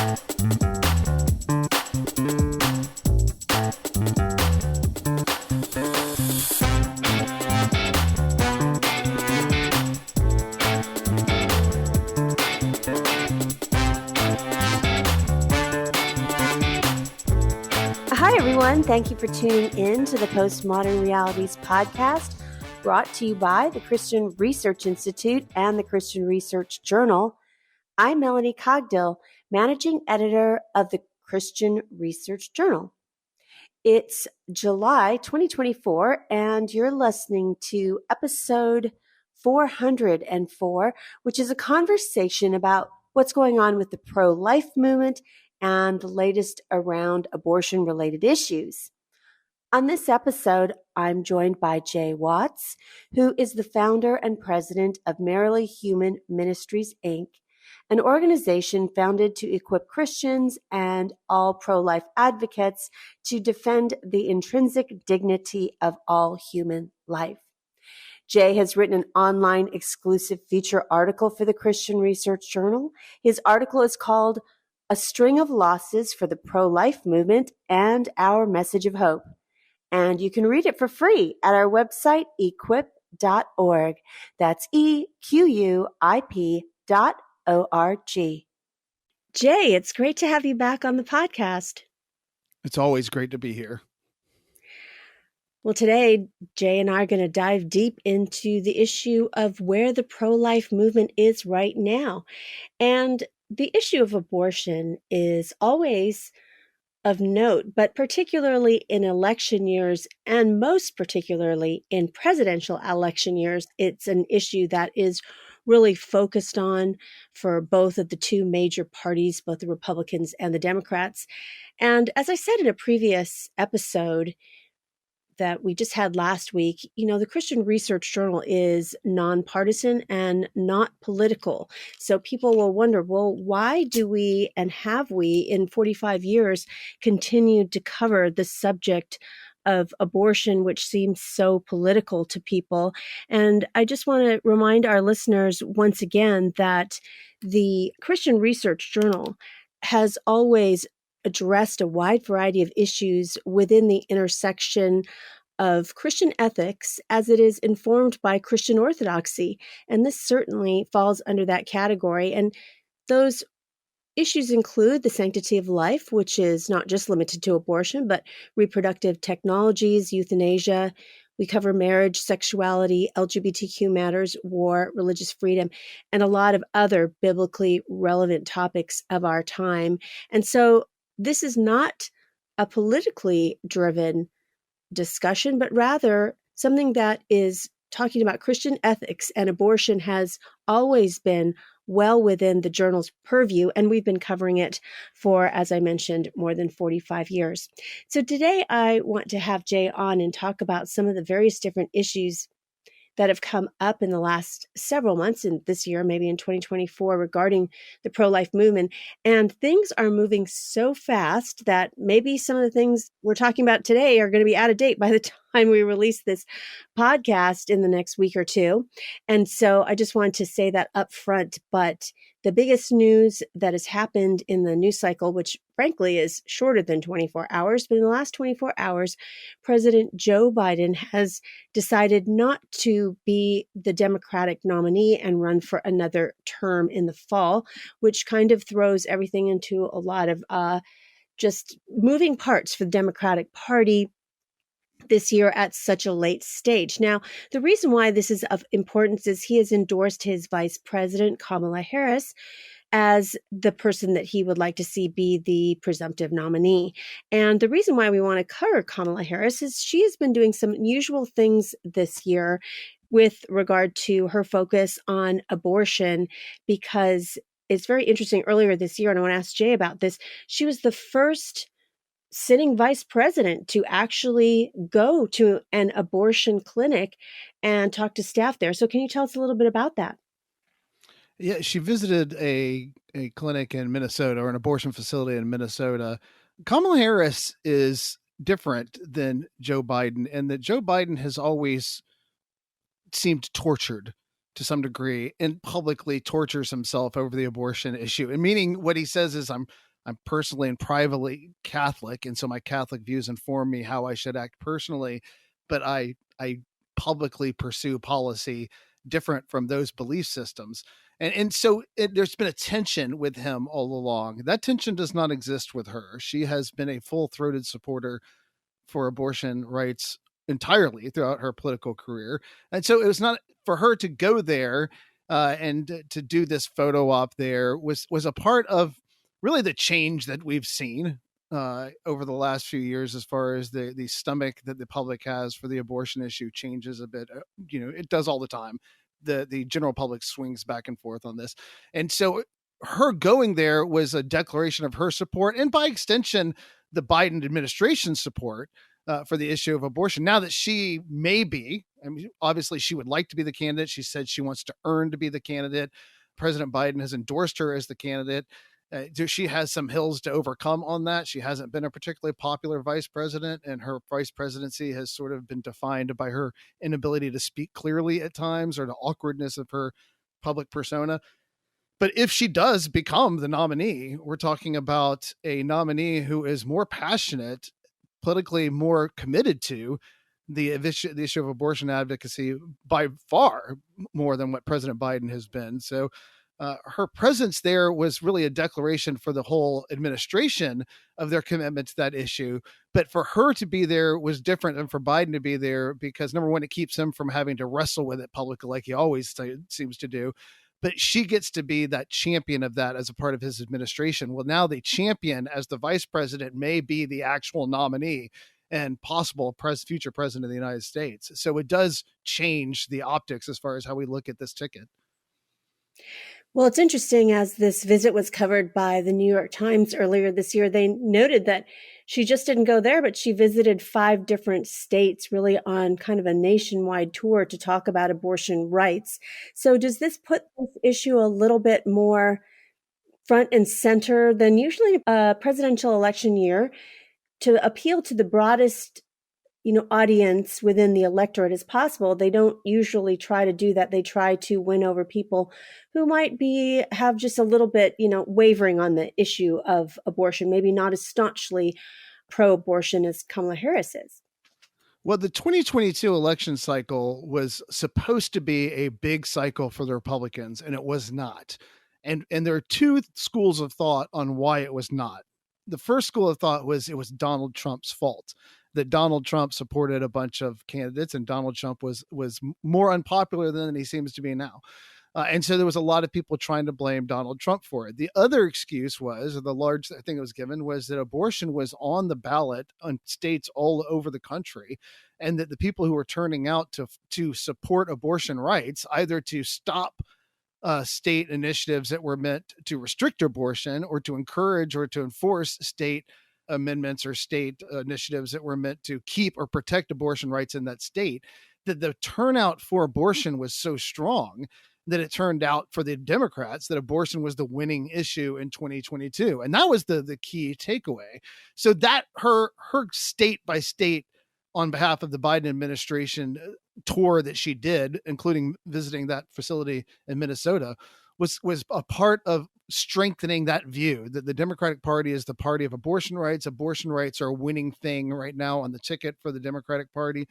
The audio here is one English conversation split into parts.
Hi, everyone. Thank you for tuning in to the Postmodern Realities podcast, brought to you by the Christian Research Institute and the Christian Research Journal. I'm Melanie Cogdill, managing editor of the Christian Research Journal. It's July 2024, and you're listening to episode 404, which is a conversation about what's going on with the pro-life movement and the latest around abortion-related issues. On this episode, I'm joined by Jay Watts, who is the founder and president of Merrily Human Ministries, Inc., an organization founded to equip Christians and all pro-life advocates to defend the intrinsic dignity of all human life. Jay has written an online exclusive feature article for the Christian Research Journal. His article is called A String of Losses for the Pro-Life Movement and Our Message of Hope. And you can read it for free at our website, equip.org. That's EQUIP.org. Jay, it's great to have you back on the podcast. It's always great to be here. Well, today, Jay and I are going to dive deep into the issue of where the pro-life movement is right now. And the issue of abortion is always of note, but particularly in election years, and most particularly in presidential election years, it's an issue that is really focused on for both of the two major parties, both the Republicans and the Democrats. And as I said in a previous episode that we just had last week, the Christian Research Journal is nonpartisan and not political. So people will wonder, well, why do we and have we in 45 years continued to cover the subject of abortion, which seems so political to people? And I just want to remind our listeners once again that the Christian Research Journal has always addressed a wide variety of issues within the intersection of Christian ethics as it is informed by Christian orthodoxy. And this certainly falls under that category. And those issues include the sanctity of life, which is not just limited to abortion, but reproductive technologies, euthanasia. We cover marriage, sexuality, LGBTQ matters, war, religious freedom, and a lot of other biblically relevant topics of our time. And so this is not a politically driven discussion, but rather something that is talking about Christian ethics, and abortion has always been well within the journal's purview, and we've been covering it for, as I mentioned, more than 45 years. So today I want to have Jay on and talk about some of the various different issues that have come up in the last several months in this year, maybe in 2024, regarding the pro-life movement. And things are moving so fast that maybe some of the things we're talking about today are going to be out of date by the time we release this podcast in the next week or two. And so I just wanted to say that up front. But the biggest news that has happened in the news cycle, which frankly is shorter than 24 hours, but in the last 24 hours, President Joe Biden has decided not to be the Democratic nominee and run for another term in the fall, which kind of throws everything into a lot of just moving parts for the Democratic Party this year at such a late stage. Now, the reason why this is of importance is he has endorsed his vice president, Kamala Harris, as the person that he would like to see be the presumptive nominee. And the reason why we want to cover Kamala Harris is she has been doing some unusual things this year with regard to her focus on abortion, because it's very interesting. Earlier this year, and I want to ask Jay about this, she was the first sitting vice president to actually go to an abortion clinic and talk to staff there. So can you tell us a little bit about that? Yeah, she visited a clinic in Minnesota, or an abortion facility in Minnesota. Kamala Harris is different than Joe Biden, and that Joe Biden has always seemed tortured to some degree and publicly tortures himself over the abortion issue. And meaning what he says is, I'm I'm personally and privately Catholic, and so my Catholic views inform me how I should act personally. But I publicly pursue policy different from those belief systems. And so there's been a tension with him all along. That tension does not exist with her. She has been a full throated supporter for abortion rights entirely throughout her political career. And so it was not for her to go there and to do this photo op there was a part of really the change that we've seen over the last few years, as far as the stomach that the public has for the abortion issue changes a bit. It does all the time. The general public swings back and forth on this, and so her going there was a declaration of her support, and by extension, the Biden administration's support for the issue of abortion. Now that she may be, I mean, obviously she would like to be the candidate. She said she wants to earn to be the candidate. President Biden has endorsed her as the candidate. She has some hills to overcome on that. She hasn't been a particularly popular vice president, and her vice presidency has sort of been defined by her inability to speak clearly at times, or the awkwardness of her public persona. But if she does become the nominee, we're talking about a nominee who is more passionate, politically more committed to the issue of abortion advocacy by far more than what President Biden has been. So her presence there was really a declaration for the whole administration of their commitment to that issue. But for her to be there was different than for Biden to be there, because number one, it keeps him from having to wrestle with it publicly like he always seems to do. But she gets to be that champion of that as a part of his administration. Well, now the champion as the vice president may be the actual nominee and possible future president of the United States. So it does change the optics as far as how we look at this ticket. Well, it's interesting, as this visit was covered by the New York Times earlier this year, they noted that she just didn't go there, but she visited 5 different states, really on kind of a nationwide tour to talk about abortion rights. So does this put this issue a little bit more front and center than usually a presidential election year, to appeal to the broadest audience within the electorate as possible? They don't usually try to do that. They try to win over people who might have just a little bit, wavering on the issue of abortion, maybe not as staunchly pro-abortion as Kamala Harris is. Well, the 2022 election cycle was supposed to be a big cycle for the Republicans, and it was not. And there are 2 schools of thought on why it was not. The first school of thought was it was Donald Trump's fault, that Donald Trump supported a bunch of candidates, and Donald Trump was more unpopular than he seems to be now. And so there was a lot of people trying to blame Donald Trump for it. The other excuse was, or the large thing that was given, was that abortion was on the ballot on states all over the country, and that the people who were turning out to support abortion rights, either to stop state initiatives that were meant to restrict abortion, or to encourage or to enforce state amendments or state initiatives that were meant to keep or protect abortion rights in that state, that the turnout for abortion was so strong that it turned out for the Democrats that abortion was the winning issue in 2022. And that was the key takeaway. So that her state by state on behalf of the Biden administration tour that she did, including visiting that facility in Minnesota, was a part of strengthening that view that the Democratic Party is the party of abortion rights. Abortion rights are a winning thing right now on the ticket for the Democratic Party.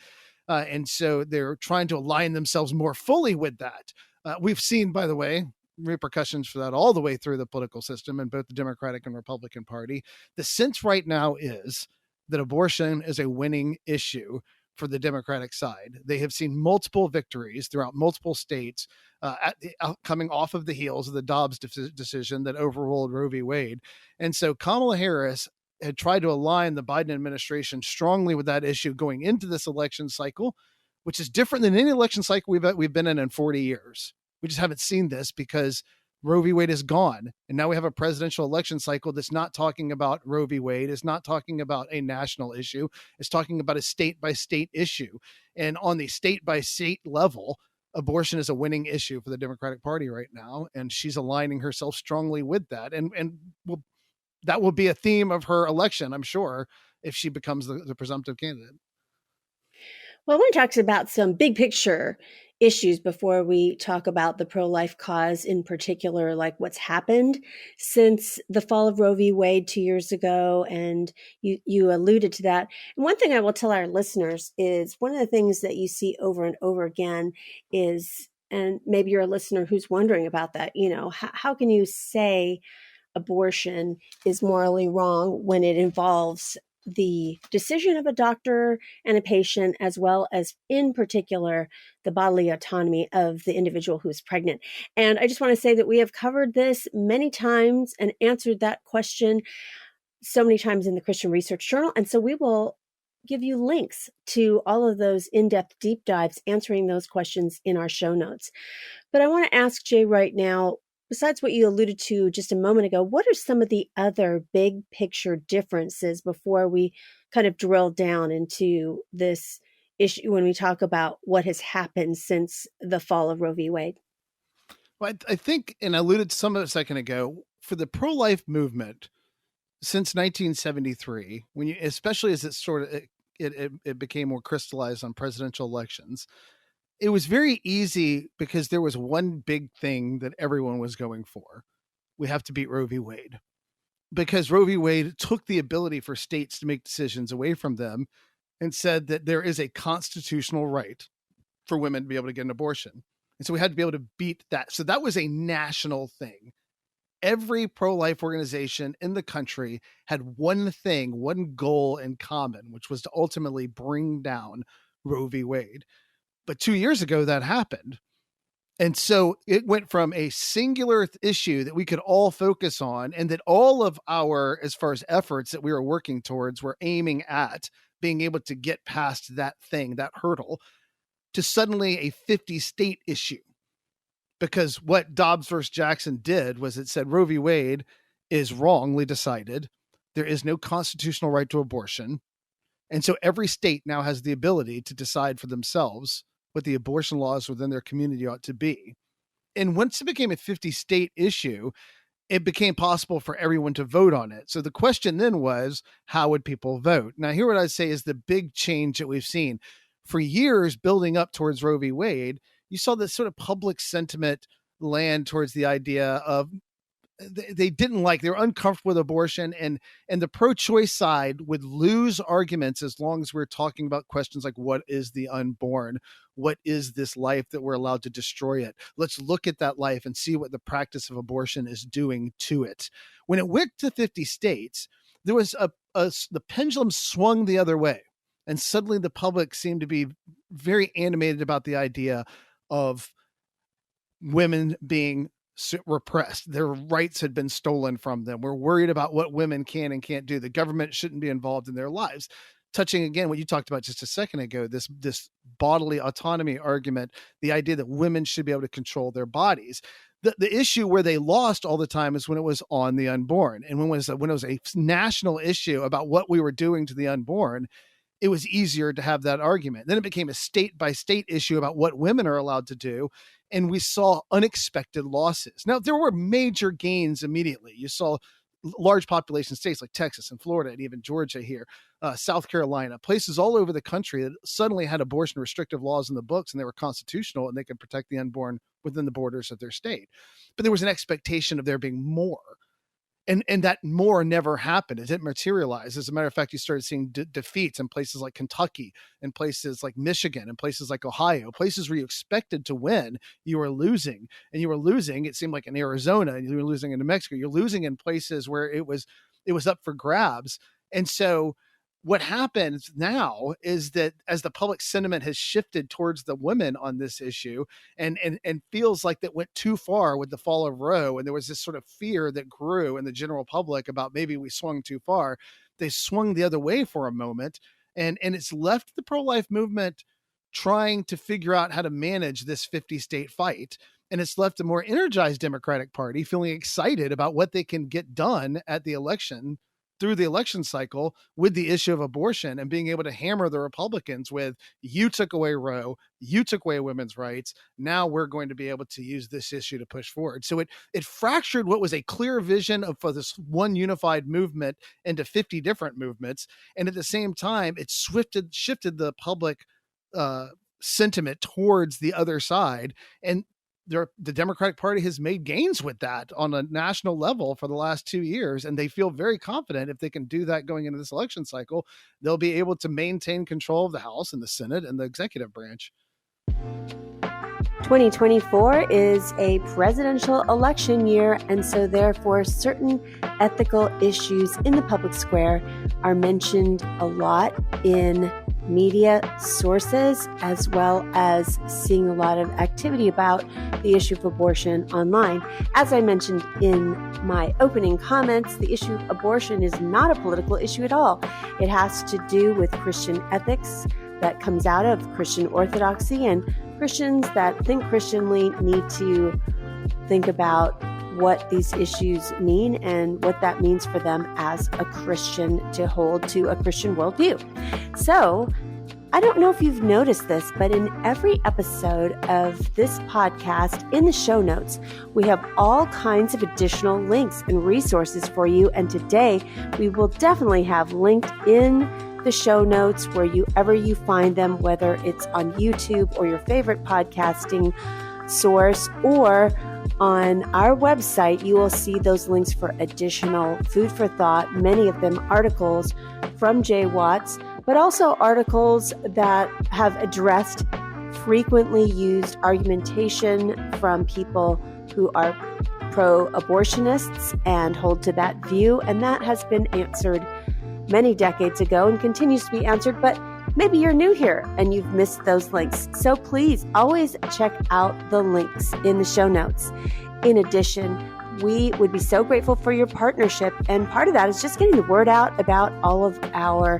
And so they're trying to align themselves more fully with that. We've seen, by the way, repercussions for that all the way through the political system in both the Democratic and Republican Party. The sense right now is that abortion is a winning issue for the Democratic side. They have seen multiple victories throughout multiple states coming off of the heels of the Dobbs decision that overruled Roe v. Wade. And so Kamala Harris had tried to align the Biden administration strongly with that issue going into this election cycle, which is different than any election cycle we've been in 40 years. We just haven't seen this because Roe v. Wade is gone. And now we have a presidential election cycle that's not talking about Roe v. Wade. It's not talking about a national issue. It's talking about a state by state issue. And on the state by state level, abortion is a winning issue for the Democratic Party right now. And she's aligning herself strongly with that. And that will be a theme of her election, I'm sure, if she becomes the presumptive candidate. Well, I want to talk about some big picture issues before we talk about the pro-life cause in particular, like what's happened since the fall of Roe v. Wade 2 years ago. And you alluded to that. And one thing I will tell our listeners is one of the things that you see over and over again is, and maybe you're a listener who's wondering about that, how can you say abortion is morally wrong when it involves the decision of a doctor and a patient, as well as, in particular, the bodily autonomy of the individual who's pregnant. And I just want to say that we have covered this many times and answered that question so many times in the Christian Research Journal. And so we will give you links to all of those in-depth deep dives answering those questions in our show notes. But I want to ask Jay right now, besides what you alluded to just a moment ago, what are some of the other big picture differences before we kind of drill down into this issue when we talk about what has happened since the fall of Roe v. Wade? Well, I think, and I alluded to some of it a second ago, for the pro-life movement since 1973, when you, especially as it became more crystallized on presidential elections, it was very easy because there was one big thing that everyone was going for. We have to beat Roe v. Wade. Because Roe v. Wade took the ability for states to make decisions away from them and said that there is a constitutional right for women to be able to get an abortion. And so we had to be able to beat that. So that was a national thing. Every pro-life organization in the country had one thing, one goal in common, which was to ultimately bring down Roe v. Wade. But 2 years ago, that happened. And so it went from a singular issue that we could all focus on, and that all of our, as far as efforts that we were working towards, were aiming at being able to get past that thing, that hurdle, to suddenly a 50 state issue. Because what Dobbs versus Jackson did was it said Roe v. Wade is wrongly decided. There is no constitutional right to abortion. And so every state now has the ability to decide for themselves what the abortion laws within their community ought to be. And once it became a 50 state issue, it became possible for everyone to vote on it. So the question then was, how would people vote? Now, here what I'd say is the big change that we've seen. For years, building up towards Roe v. Wade, you saw this sort of public sentiment land towards the idea of they didn't like, they were uncomfortable with abortion, and the pro-choice side would lose arguments as long as we're talking about questions like, what is the unborn? What is this life that we're allowed to destroy it? Let's look at that life and see what the practice of abortion is doing to it. When it went to 50 states, there was the pendulum swung the other way. And suddenly the public seemed to be very animated about the idea of women being repressed. Their rights had been stolen from them. We're worried about what women can and can't do. The government shouldn't be involved in their lives. Touching again what you talked about just a second ago, this bodily autonomy argument, the idea that women should be able to control their bodies. The issue where they lost all the time is when it was on the unborn. And when it was a national issue about what we were doing to the unborn, it was easier to have that argument. Then it became a state by state issue about what women are allowed to do. And we saw unexpected losses. Now, there were major gains immediately. You saw large population states like Texas and Florida and even Georgia here, South Carolina, places all over the country that suddenly had abortion restrictive laws in the books, and they were constitutional and they could protect the unborn within the borders of their state. But there was an expectation of there being more. And that more never happened. It didn't materialize. As a matter of fact, you started seeing defeats in places like Kentucky, in places like Michigan, in places like Ohio, places where you expected to win, you were losing. And you were losing, it seemed like in Arizona, and you were losing in New Mexico. You're losing in places where it was up for grabs. And so what happens now is that as the public sentiment has shifted towards the women on this issue, and feels like that went too far with the fall of Roe, and there was this sort of fear that grew in the general public about maybe we swung too far, they swung the other way for a moment, and it's left the pro-life movement trying to figure out how to manage this 50 state fight. And it's left a more energized Democratic Party feeling excited about what they can get done at the election, through the election cycle, with the issue of abortion, and being able to hammer the Republicans with, you took away Roe, you took away women's rights. Now we're going to be able to use this issue to push forward. So it fractured what was a clear vision for this one unified movement into 50 different movements. And at the same time, it shifted the public sentiment towards the other side. And the Democratic Party has made gains with that on a national level for the last 2 years. And they feel very confident if they can do that going into this election cycle, they'll be able to maintain control of the House and the Senate and the executive branch. 2024 is a presidential election year, and so therefore certain ethical issues in the public square are mentioned a lot in media sources, as well as seeing a lot of activity about the issue of abortion online. As I mentioned in my opening comments, the issue of abortion is not a political issue at all. It has to do with Christian ethics that comes out of Christian orthodoxy, and Christians that think Christianly need to think about what these issues mean and what that means for them as a Christian to hold to a Christian worldview. So, I don't know if you've noticed this, but in every episode of this podcast, in the show notes, we have all kinds of additional links and resources for you. And today, we will definitely have linked in the show notes wherever you find them, whether it's on YouTube or your favorite podcasting source, or on our website. You will see those links for additional food for thought, many of them articles from Jay Watts, but also articles that have addressed frequently used argumentation from people who are pro-abortionists and hold to that view. And that has been answered many decades ago and continues to be answered, but maybe you're new here and you've missed those links. So please always check out the links in the show notes. In addition, we would be so grateful for your partnership, and part of that is just getting the word out about all of our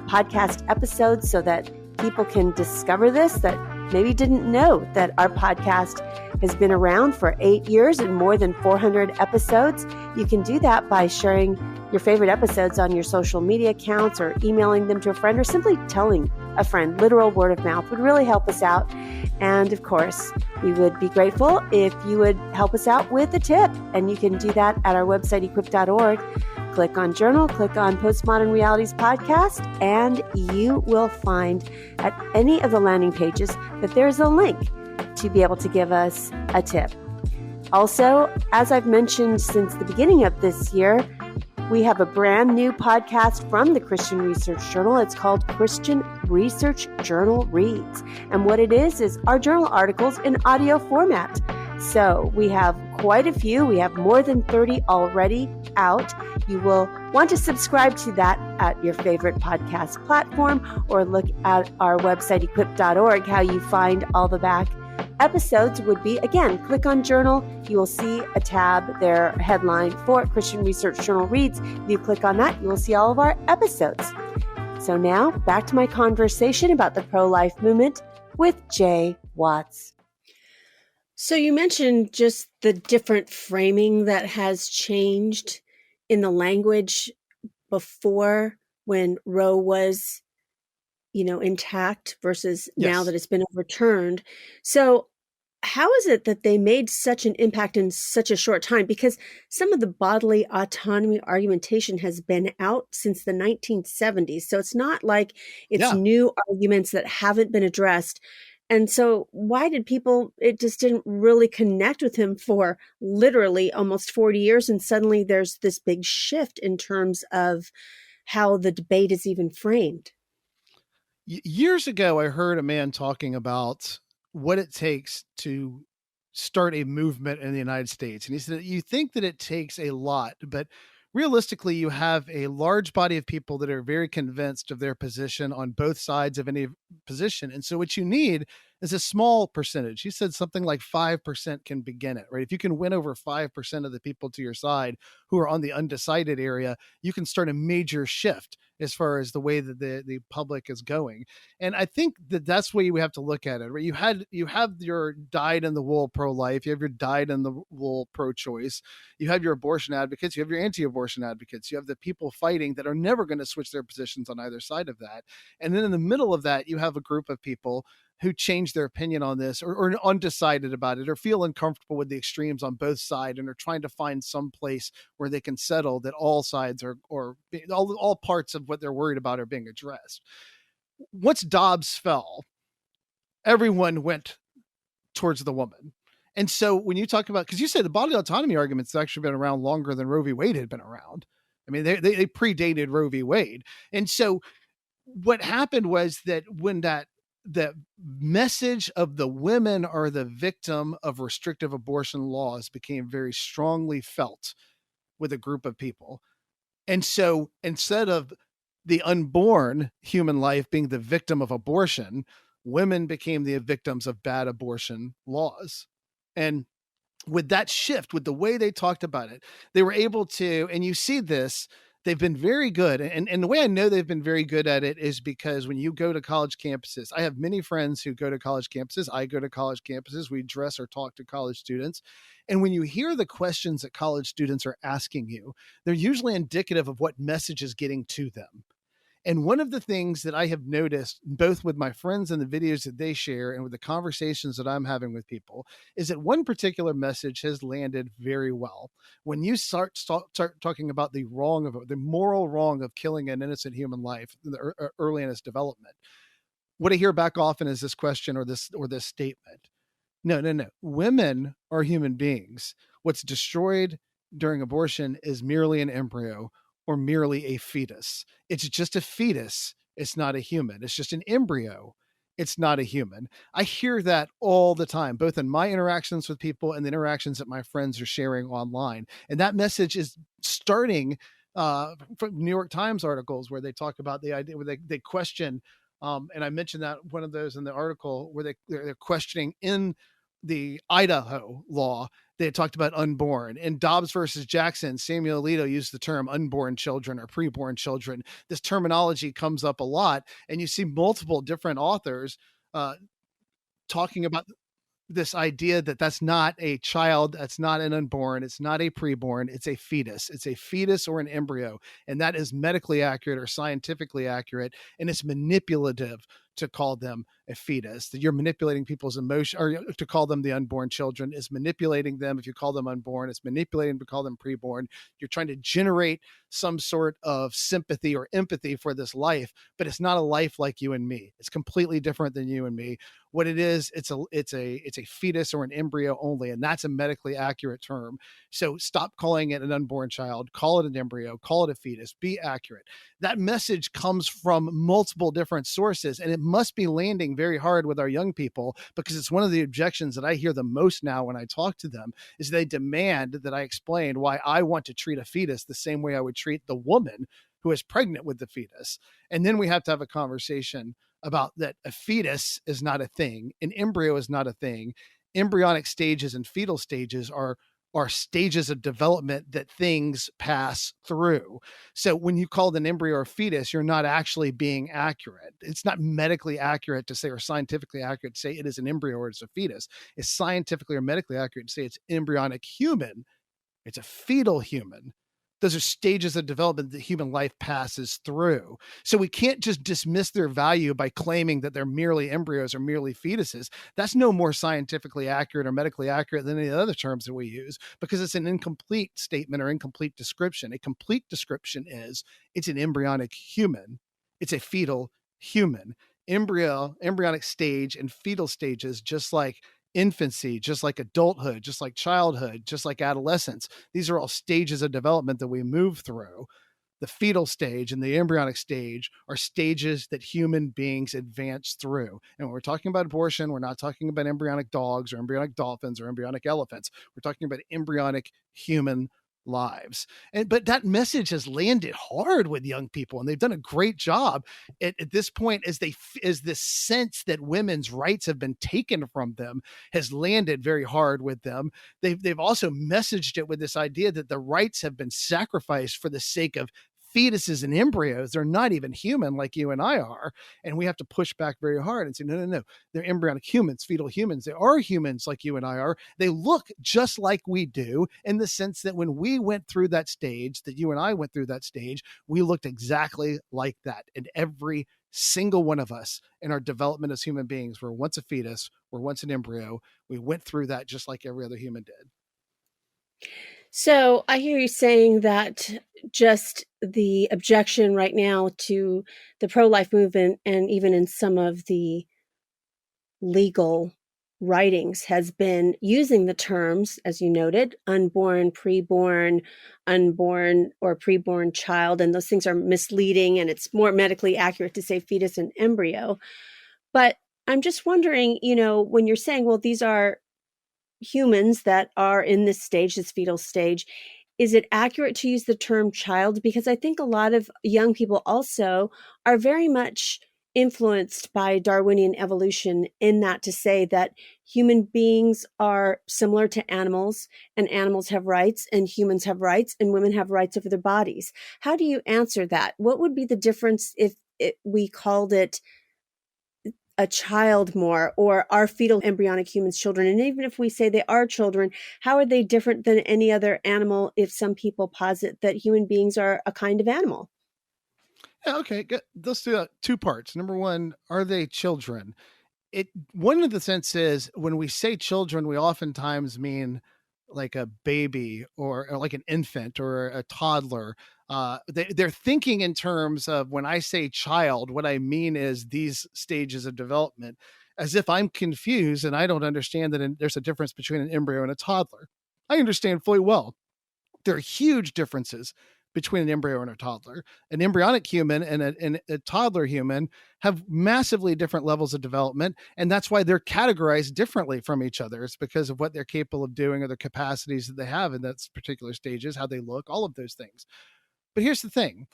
podcast episodes so that people can discover this, that maybe didn't know that our podcast has been around for 8 years and more than 400 episodes. You can do that by sharing your favorite episodes on your social media accounts, or emailing them to a friend, or simply telling a friend. Literal word of mouth would really help us out. And of course, we would be grateful if you would help us out with a tip. And you can do that at our website, equip.org. Click on Journal, click on Postmodern Realities Podcast, and you will find at any of the landing pages that there's a link to be able to give us a tip. Also, as I've mentioned since the beginning of this year, we have a brand new podcast from the Christian Research Journal. It's called Christian Research Journal Reads. And what it is our journal articles in audio format. So we have quite a few. We have more than 30 already out. You will want to subscribe to that at your favorite podcast platform, or look at our website, equip.org. How you find all the back episodes would be, again, click on Journal. You will see a tab there, headline for Christian Research Journal Reads. If you click on that, you will see all of our episodes. So now, back to my conversation about the pro-life movement with Jay Watts. So you mentioned just the different framing that has changed in the language before, when Roe was, intact, versus now that it's been overturned. So how is it that they made such an impact in such a short time? Because some of the bodily autonomy argumentation has been out since the 1970s. So it's not like it's new arguments that haven't been addressed. And so why did it just didn't really connect with him for literally almost 40 years. And suddenly there's this big shift in terms of how the debate is even framed. Years ago, I heard a man talking about what it takes to start a movement in the United States. And he said, you think that it takes a lot, but realistically, you have a large body of people that are very convinced of their position on both sides of any position. And so what you need is a small percentage. He said something like 5% can begin it, right? If you can win over 5% of the people to your side who are on the undecided area, you can start a major shift as far as the way that the public is going. And I think that that's the way we have to look at it, right? You have your dyed in the wool pro-life, you have your dyed in the wool pro-choice, you have your abortion advocates, you have your anti-abortion advocates, you have the people fighting that are never going to switch their positions on either side of that. And then in the middle of that, you have a group of people who change their opinion on this, or undecided about it, or feel uncomfortable with the extremes on both sides, and are trying to find some place where they can settle that all sides are, or all parts of what they're worried about are being addressed. Once Dobbs fell, everyone went towards the woman. And so when you talk about, because you said the bodily autonomy argument's actually been around longer than Roe v. Wade had been around. I mean, they predated Roe v. Wade. And so what happened was that when the message of the women are the victim of restrictive abortion laws became very strongly felt with a group of people. And so instead of the unborn human life being the victim of abortion, women became the victims of bad abortion laws. And with that shift, with the way they talked about it, they were able to, and you see this, they've been very good. And the way I know they've been very good at it is because when you go to college campuses, I have many friends who go to college campuses. I go to college campuses. We dress or talk to college students. And when you hear the questions that college students are asking you, they're usually indicative of what message is getting to them. And one of the things that I have noticed, both with my friends and the videos that they share and with the conversations that I'm having with people, is that one particular message has landed very well. When you start talking about the wrong of the moral wrong of killing an innocent human life early in its development, what I hear back often is this question or this statement. No, no, no. Women are human beings. What's destroyed during abortion is merely an embryo or merely a fetus. It's just a fetus. It's not a human. It's just an embryo. It's not a human. I hear that all the time, both in my interactions with people and the interactions that my friends are sharing online. And that message is starting from New York Times articles where they talk about the idea, where they question, and I mentioned that one of those in the article where they're questioning in the Idaho law, they had talked about unborn. In Dobbs versus Jackson, Samuel Alito used the term unborn children or preborn children. This terminology comes up a lot, and you see multiple different authors uh, talking about this idea that that's not a child, that's not an unborn, it's not a preborn, it's a fetus. It's a fetus or an embryo, and that is medically accurate or scientifically accurate, and it's manipulative to call them a fetus. That you're manipulating people's emotion, or to call them the unborn children is manipulating them. If you call them unborn, it's manipulating to call them preborn. You're trying to generate some sort of sympathy or empathy for this life, but it's not a life like you and me. It's completely different than you and me. What it is, it's a fetus or an embryo only, and that's a medically accurate term. So stop calling it an unborn child, call it an embryo, call it a fetus, be accurate. That message comes from multiple different sources, and it must be landing very hard with our young people, because it's one of the objections that I hear the most now when I talk to them is they demand that I explain why I want to treat a fetus the same way I would treat the woman who is pregnant with the fetus. And then we have to have a conversation about that a fetus is not a thing, an embryo is not a thing. Embryonic stages and fetal stages are stages of development that things pass through. So when you call it an embryo or fetus, you're not actually being accurate. It's not medically accurate to say, or scientifically accurate to say it is an embryo or it's a fetus. It's scientifically or medically accurate to say it's embryonic human. It's a fetal human. Those are stages of development that human life passes through. So we can't just dismiss their value by claiming that they're merely embryos or merely fetuses. That's no more scientifically accurate or medically accurate than any other terms that we use, because it's an incomplete statement or incomplete description. A complete description is it's an embryonic human. It's a fetal human. Embryonic stage and fetal stages, just like infancy, just like adulthood, just like childhood, just like adolescence. These are all stages of development that we move through. The fetal stage and the embryonic stage are stages that human beings advance through. And when we're talking about abortion, we're not talking about embryonic dogs or embryonic dolphins or embryonic elephants. We're talking about embryonic human lives. But that message has landed hard with young people, and they've done a great job at this point, as this sense that women's rights have been taken from them has landed very hard with them. They've also messaged it with this idea that the rights have been sacrificed for the sake of fetuses and embryos. They're not even human like you and I are. And we have to push back very hard and say, no, no, no. They're embryonic humans, fetal humans. They are humans like you and I are. They look just like we do, in the sense that when we went through that stage, that you and I went through that stage, we looked exactly like that. And every single one of us in our development as human beings were once a fetus, were once an embryo. We went through that just like every other human did. So I hear you saying that just the objection right now to the pro life movement, and even in some of the legal writings has been using the terms, as you noted, unborn or preborn child, and those things are misleading, and it's more medically accurate to say fetus and embryo. But I'm just wondering, when you're saying, well, these are humans that are in this stage, this fetal stage, is it accurate to use the term child? Because I think a lot of young people also are very much influenced by Darwinian evolution, in that to say that human beings are similar to animals, and animals have rights, and humans have rights, and women have rights over their bodies. How do you answer that? What would be the difference if we called it a child more, or are fetal embryonic humans children? And even if we say they are children, how are they different than any other animal if some people posit that human beings are a kind of animal? Yeah, okay, good. Let's do two parts. Number one, are they children? It One of the senses when we say children, we oftentimes mean like a baby, or like an infant or a toddler. They're thinking in terms of, when I say child, what I mean is these stages of development, as if I'm confused and I don't understand that there's a difference between an embryo and a toddler. I understand fully well there are huge differences between an embryo and a toddler. An embryonic human and a toddler human have massively different levels of development, and that's why they're categorized differently from each other. It's because of what they're capable of doing, or the capacities that they have in those particular stages, how they look, all of those things. But here's the thing: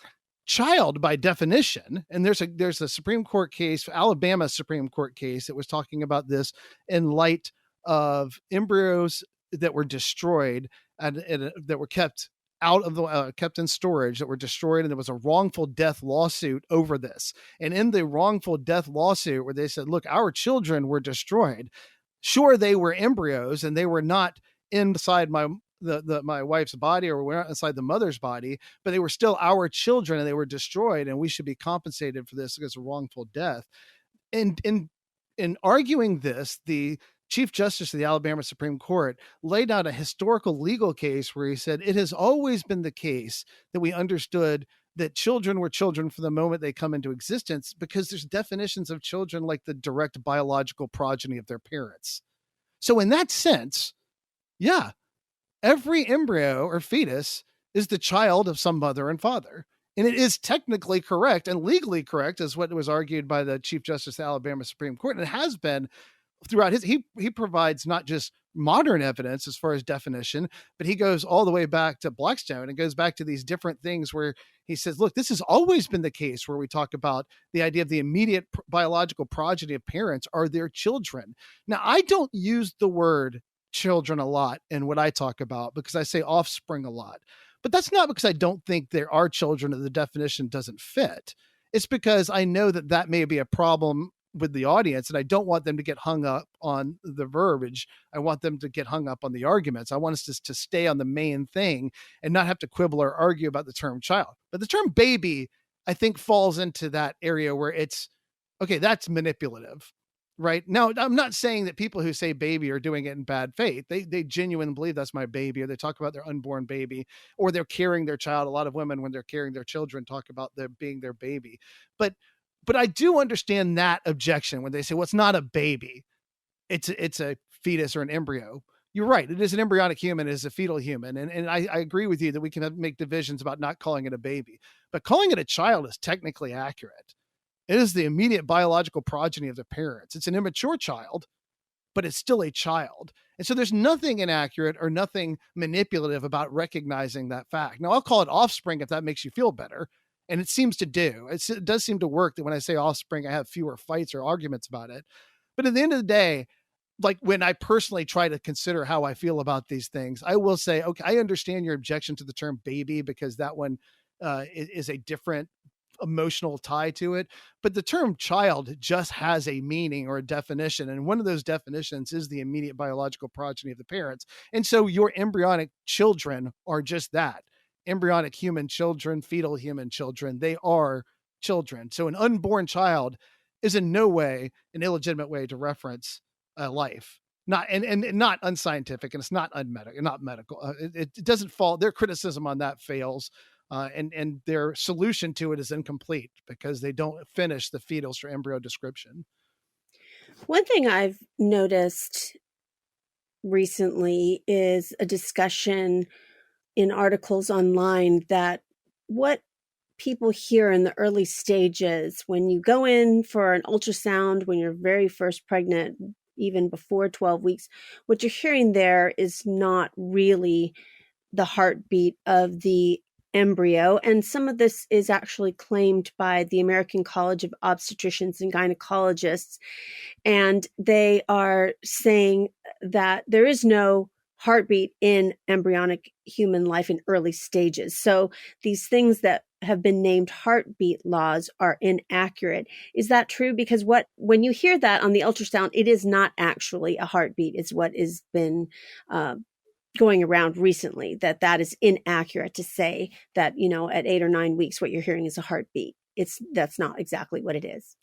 child, by definition, and there's a Supreme Court case, Alabama Supreme Court case, that was talking about this in light of embryos that were destroyed, and that were kept out of the kept in storage, that were destroyed, and there was a wrongful death lawsuit over this. And in the wrongful death lawsuit, where they said, look, our children were destroyed, sure, they were embryos and they were not inside my wife's body, or we're not inside the mother's body, but they were still our children and they were destroyed, and we should be compensated for this as a wrongful death. And in arguing this, the Chief Justice of the Alabama Supreme Court laid out a historical legal case where he said it has always been the case that we understood that children were children from the moment they come into existence, because there's definitions of children like the direct biological progeny of their parents. So in that sense, yeah, every embryo or fetus is the child of some mother and father. And it is technically correct and legally correct, as what was argued by the Chief Justice of the Alabama Supreme Court, and it has been throughout his. He provides not just modern evidence as far as definition, but he goes all the way back to Blackstone and goes back to these different things where he says, look, this has always been the case, where we talk about the idea of the immediate biological progeny of parents are their children. Now, I don't use the word children a lot in what I talk about, because I say offspring a lot. But that's not because I don't think there are children that the definition doesn't fit. It's because I know that that may be a problem with the audience, and I don't want them to get hung up on the verbiage. I want them to get hung up on the arguments. I want us to stay on the main thing and not have to quibble or argue about the term child. But the term baby, I think, falls into that area where it's okay, that's manipulative. Right now, I'm not saying that people who say baby are doing it in bad faith. They genuinely believe that's my baby, or they talk about their unborn baby, or they're carrying their child. A lot of women, when they're carrying their children, talk about their being their baby. But but I do understand that objection when they say, well, it's not a baby, it's a fetus or an embryo. You're right. It is an embryonic human, it is a fetal human. And I agree with you that we can make divisions about not calling it a baby, but calling it a child is technically accurate. It is the immediate biological progeny of the parents. It's an immature child, but it's still a child. And so there's nothing inaccurate or nothing manipulative about recognizing that fact. Now, I'll call it offspring if that makes you feel better. And it seems to do. It does seem to work that when I say offspring, I have fewer fights or arguments about it. But at the end of the day, like when I personally try to consider how I feel about these things, I will say, okay, I understand your objection to the term baby, because that one is a different emotional tie to it. But the term child just has a meaning or a definition. And one of those definitions is the immediate biological progeny of the parents. And so your embryonic children are just that: embryonic human children, fetal human children. They are children. So an unborn child is in no way an illegitimate way to reference life. Not and not unscientific, and it's not unmedical, not medical. It doesn't fall. Their criticism on that fails, and their solution to it is incomplete, because they don't finish the fetal or embryo description. One thing I've noticed recently is a discussion in articles online that what people hear in the early stages when you go in for an ultrasound when you're very first pregnant, even before 12 weeks, what you're hearing there is not really the heartbeat of the embryo. And some of this is actually claimed by the American College of Obstetricians and Gynecologists, and they are saying that there is no heartbeat in embryonic human life in early stages. So these things that have been named heartbeat laws are inaccurate. Is that true? Because what when you hear that on the ultrasound, it is not actually a heartbeat. Is what has been uh, going around recently, that that is inaccurate to say that, at 8 or 9 weeks what you're hearing is a heartbeat. That's not exactly what it is.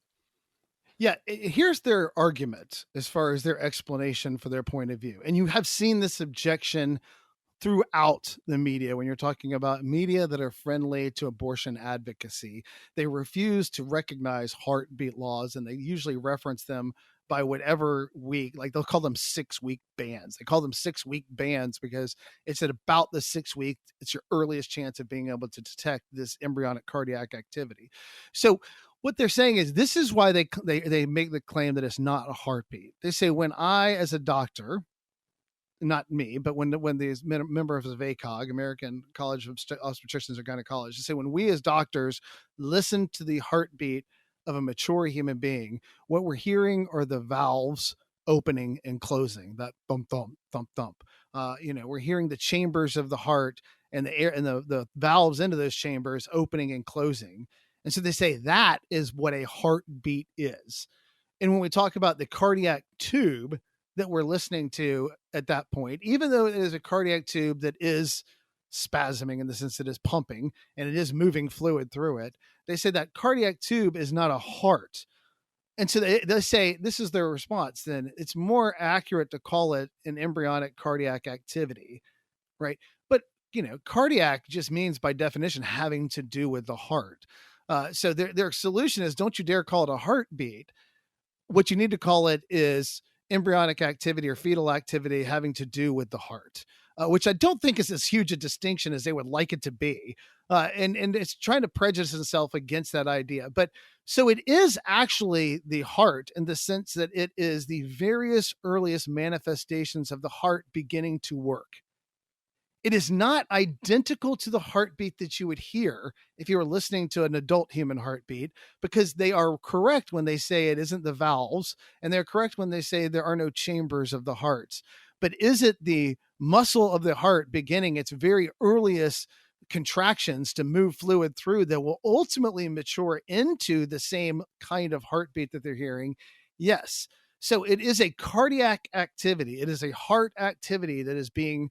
Yeah, here's their argument as far as their explanation for their point of view. And you have seen this objection throughout the media when you're talking about media that are friendly to abortion advocacy. They refuse to recognize heartbeat laws, and they usually reference them by whatever week. Like they'll call them 6 week bans. They call them 6 week bans because it's at about the 6 week, it's your earliest chance of being able to detect this embryonic cardiac activity. So what they're saying is this is why they make the claim that it's not a heartbeat. They say when I, as a doctor, not me, but when these members of ACOG, American College of Obstetricians and Gynecologists, say when we as doctors listen to the heartbeat of a mature human being, what we're hearing are the valves opening and closing, that thump thump thump thump. We're hearing the chambers of the heart and the air and the valves into those chambers opening and closing. And so they say that is what a heartbeat is. And when we talk about the cardiac tube that we're listening to at that point, even though it is a cardiac tube that is spasming in the sense that it is pumping and it is moving fluid through it, they say that cardiac tube is not a heart. And so they say this is their response. Then it's more accurate to call it an embryonic cardiac activity, right? But cardiac just means by definition having to do with the heart. So their solution is don't you dare call it a heartbeat. What you need to call it is embryonic activity or fetal activity having to do with the heart, which I don't think is as huge a distinction as they would like it to be. And it's trying to prejudice itself against that idea. But so it is actually the heart in the sense that it is the various earliest manifestations of the heart beginning to work. It is not identical to the heartbeat that you would hear if you were listening to an adult human heartbeat, because they are correct when they say it isn't the valves, and they're correct when they say there are no chambers of the hearts. But is it the muscle of the heart beginning its very earliest contractions to move fluid through that will ultimately mature into the same kind of heartbeat that they're hearing? Yes. So it is a cardiac activity. It is a heart activity that is being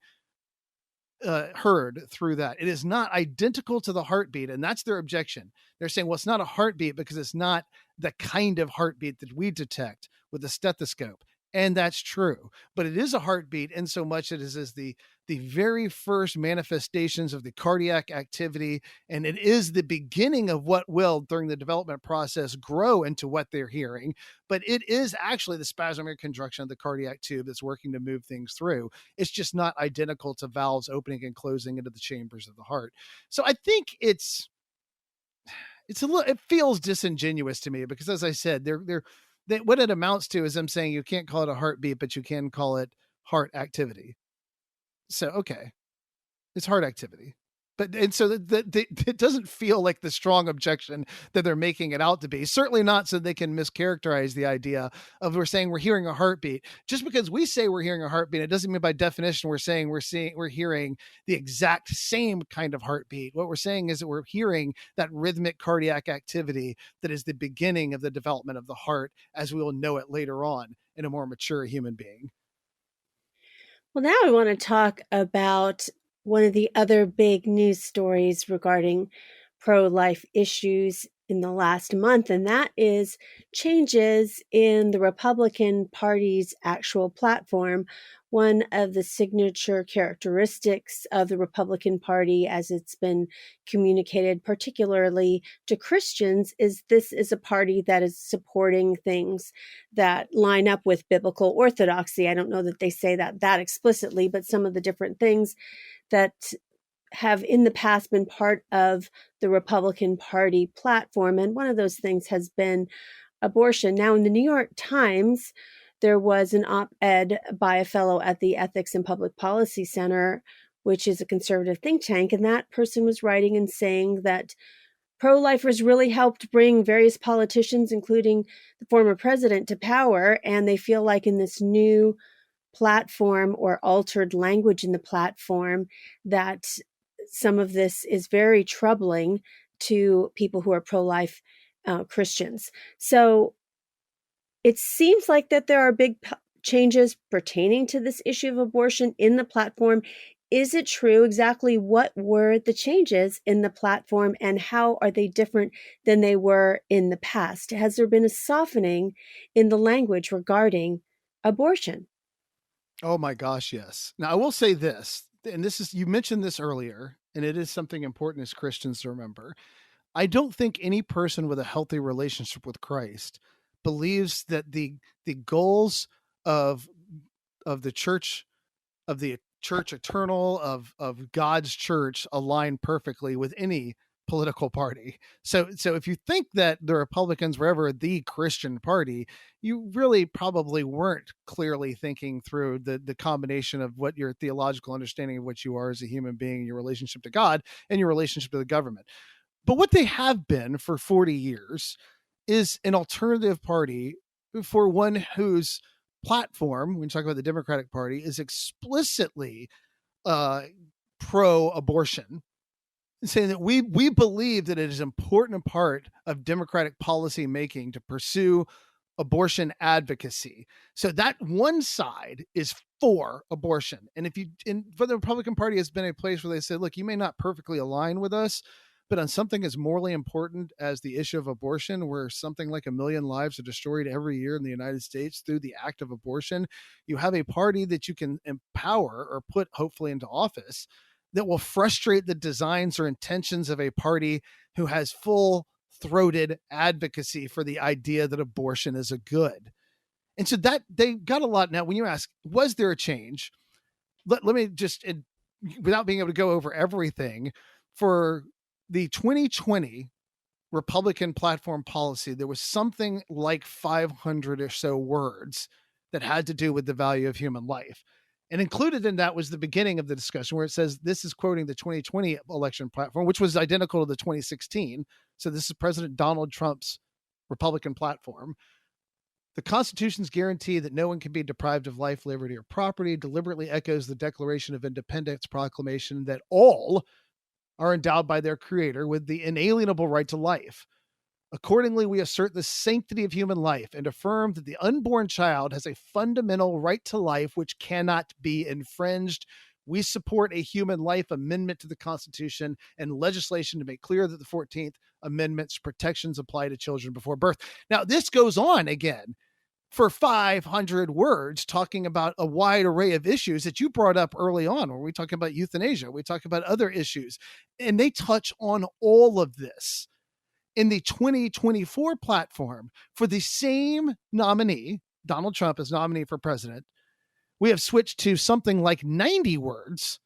heard through that. It is not identical to the heartbeat, and that's their objection. They're saying, well, it's not a heartbeat because it's not the kind of heartbeat that we detect with a stethoscope. And that's true, but it is a heartbeat in so much that it is the very first manifestations of the cardiac activity, and it is the beginning of what will, during the development process, grow into what they're hearing. But it is actually the spasmodic contraction of the cardiac tube that's working to move things through. It's just not identical to valves opening and closing into the chambers of the heart. So I think it's a little, it feels disingenuous to me because, as I said, what it amounts to is them saying you can't call it a heartbeat, but you can call it heart activity. So okay, it's heart activity. But and so it doesn't feel like the strong objection that they're making it out to be. Certainly not so they can mischaracterize the idea of we're saying we're hearing a heartbeat. Just because we say we're hearing a heartbeat, it doesn't mean by definition we're saying we're hearing the exact same kind of heartbeat. What we're saying is that we're hearing that rhythmic cardiac activity that is the beginning of the development of the heart as we will know it later on in a more mature human being. Well, now I want to talk about one of the other big news stories regarding pro life issues in the last month, and that is changes in the Republican Party's actual platform, one of the signature characteristics of the Republican Party, as it's been communicated, particularly to Christians, is this is a party that is supporting things that line up with biblical orthodoxy. I don't know that they say that explicitly, but some of the different things that have in the past been part of the Republican Party platform. And one of those things has been abortion. Now, in the New York Times, there was an op ed by a fellow at the Ethics and Public Policy Center, which is a conservative think tank. And that person was writing and saying that pro lifers really helped bring various politicians, including the former president, to power. And they feel like in this new platform or altered language in the platform, that some of this is very troubling to people who are pro-life Christians. So it seems like that there are big changes pertaining to this issue of abortion in the platform. Is it true? Exactly what were the changes in the platform, and how are they different than they were in the past? Has there been a softening in the language regarding abortion? Oh my gosh, yes. Now I will say this, and this is, you mentioned this earlier, and it is something important as Christians to remember. I don't think any person with a healthy relationship with Christ believes that the goals of of the church of the church eternal of God's church align perfectly with any political party. So if you think that the Republicans were ever the Christian party, you really probably weren't clearly thinking through the combination of what your theological understanding of what you are as a human being, your relationship to God, and your relationship to the government. But what they have been for 40 years is an alternative party for one whose platform, when you talk about the Democratic Party, is explicitly uh, pro abortion, saying that we believe that it is an important part of Democratic policy making to pursue abortion advocacy. So that one side is for abortion. And if you, for the Republican Party has been a place where they said, look, you may not perfectly align with us, but on something as morally important as the issue of abortion, where something like 1 million lives are destroyed every year in the United States through the act of abortion, you have a party that you can empower or put hopefully into office that will frustrate the designs or intentions of a party who has full throated advocacy for the idea that abortion is a good. And so that they got a lot. Now, when you ask, was there a change? Let me just, without being able to go over everything, for the 2020 Republican platform policy, there was something like 500 or so words that had to do with the value of human life. And included in that was the beginning of the discussion where it says, this is quoting the 2020 election platform, which was identical to the 2016. So this is President Donald Trump's Republican platform. The Constitution's guarantee that no one can be deprived of life, liberty, or property deliberately echoes the Declaration of Independence proclamation that all are endowed by their creator with the inalienable right to life. Accordingly, we assert the sanctity of human life and affirm that the unborn child has a fundamental right to life which cannot be infringed. We support a human life amendment to the Constitution and legislation to make clear that the 14th Amendment's protections apply to children before birth. Now, this goes on again for 500 words, talking about a wide array of issues that you brought up early on, where we talk about euthanasia, we talk about other issues, and they touch on all of this. In the 2024 platform for the same nominee, Donald Trump as nominee for president, we have switched to something like 90 words.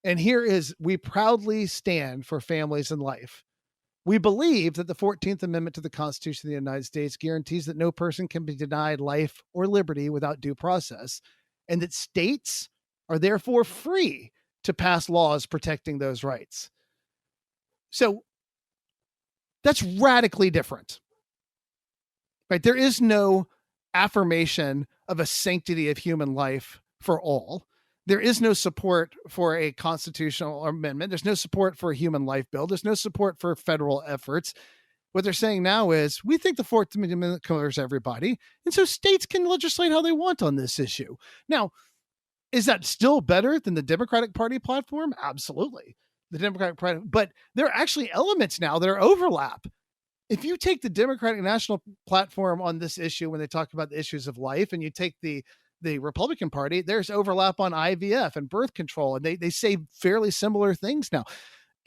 And here is, we proudly stand for families and life. We believe that the 14th Amendment to the Constitution of the United States guarantees that no person can be denied life or liberty without due process, and that states are therefore free to pass laws protecting those rights. So that's radically different, right? There is no affirmation of a sanctity of human life for all. There is no support for a constitutional amendment. There's no support for a human life bill. There's no support for federal efforts. What they're saying now is, we think the 14th Amendment covers everybody, and so states can legislate how they want on this issue. Now, is that still better than the Democratic Party platform? Absolutely. The Democratic Party, but there are actually elements now that are overlap. If you take the Democratic National platform on this issue, when they talk about the issues of life, and you take the the Republican Party, there's overlap on IVF and birth control, and they say fairly similar things now.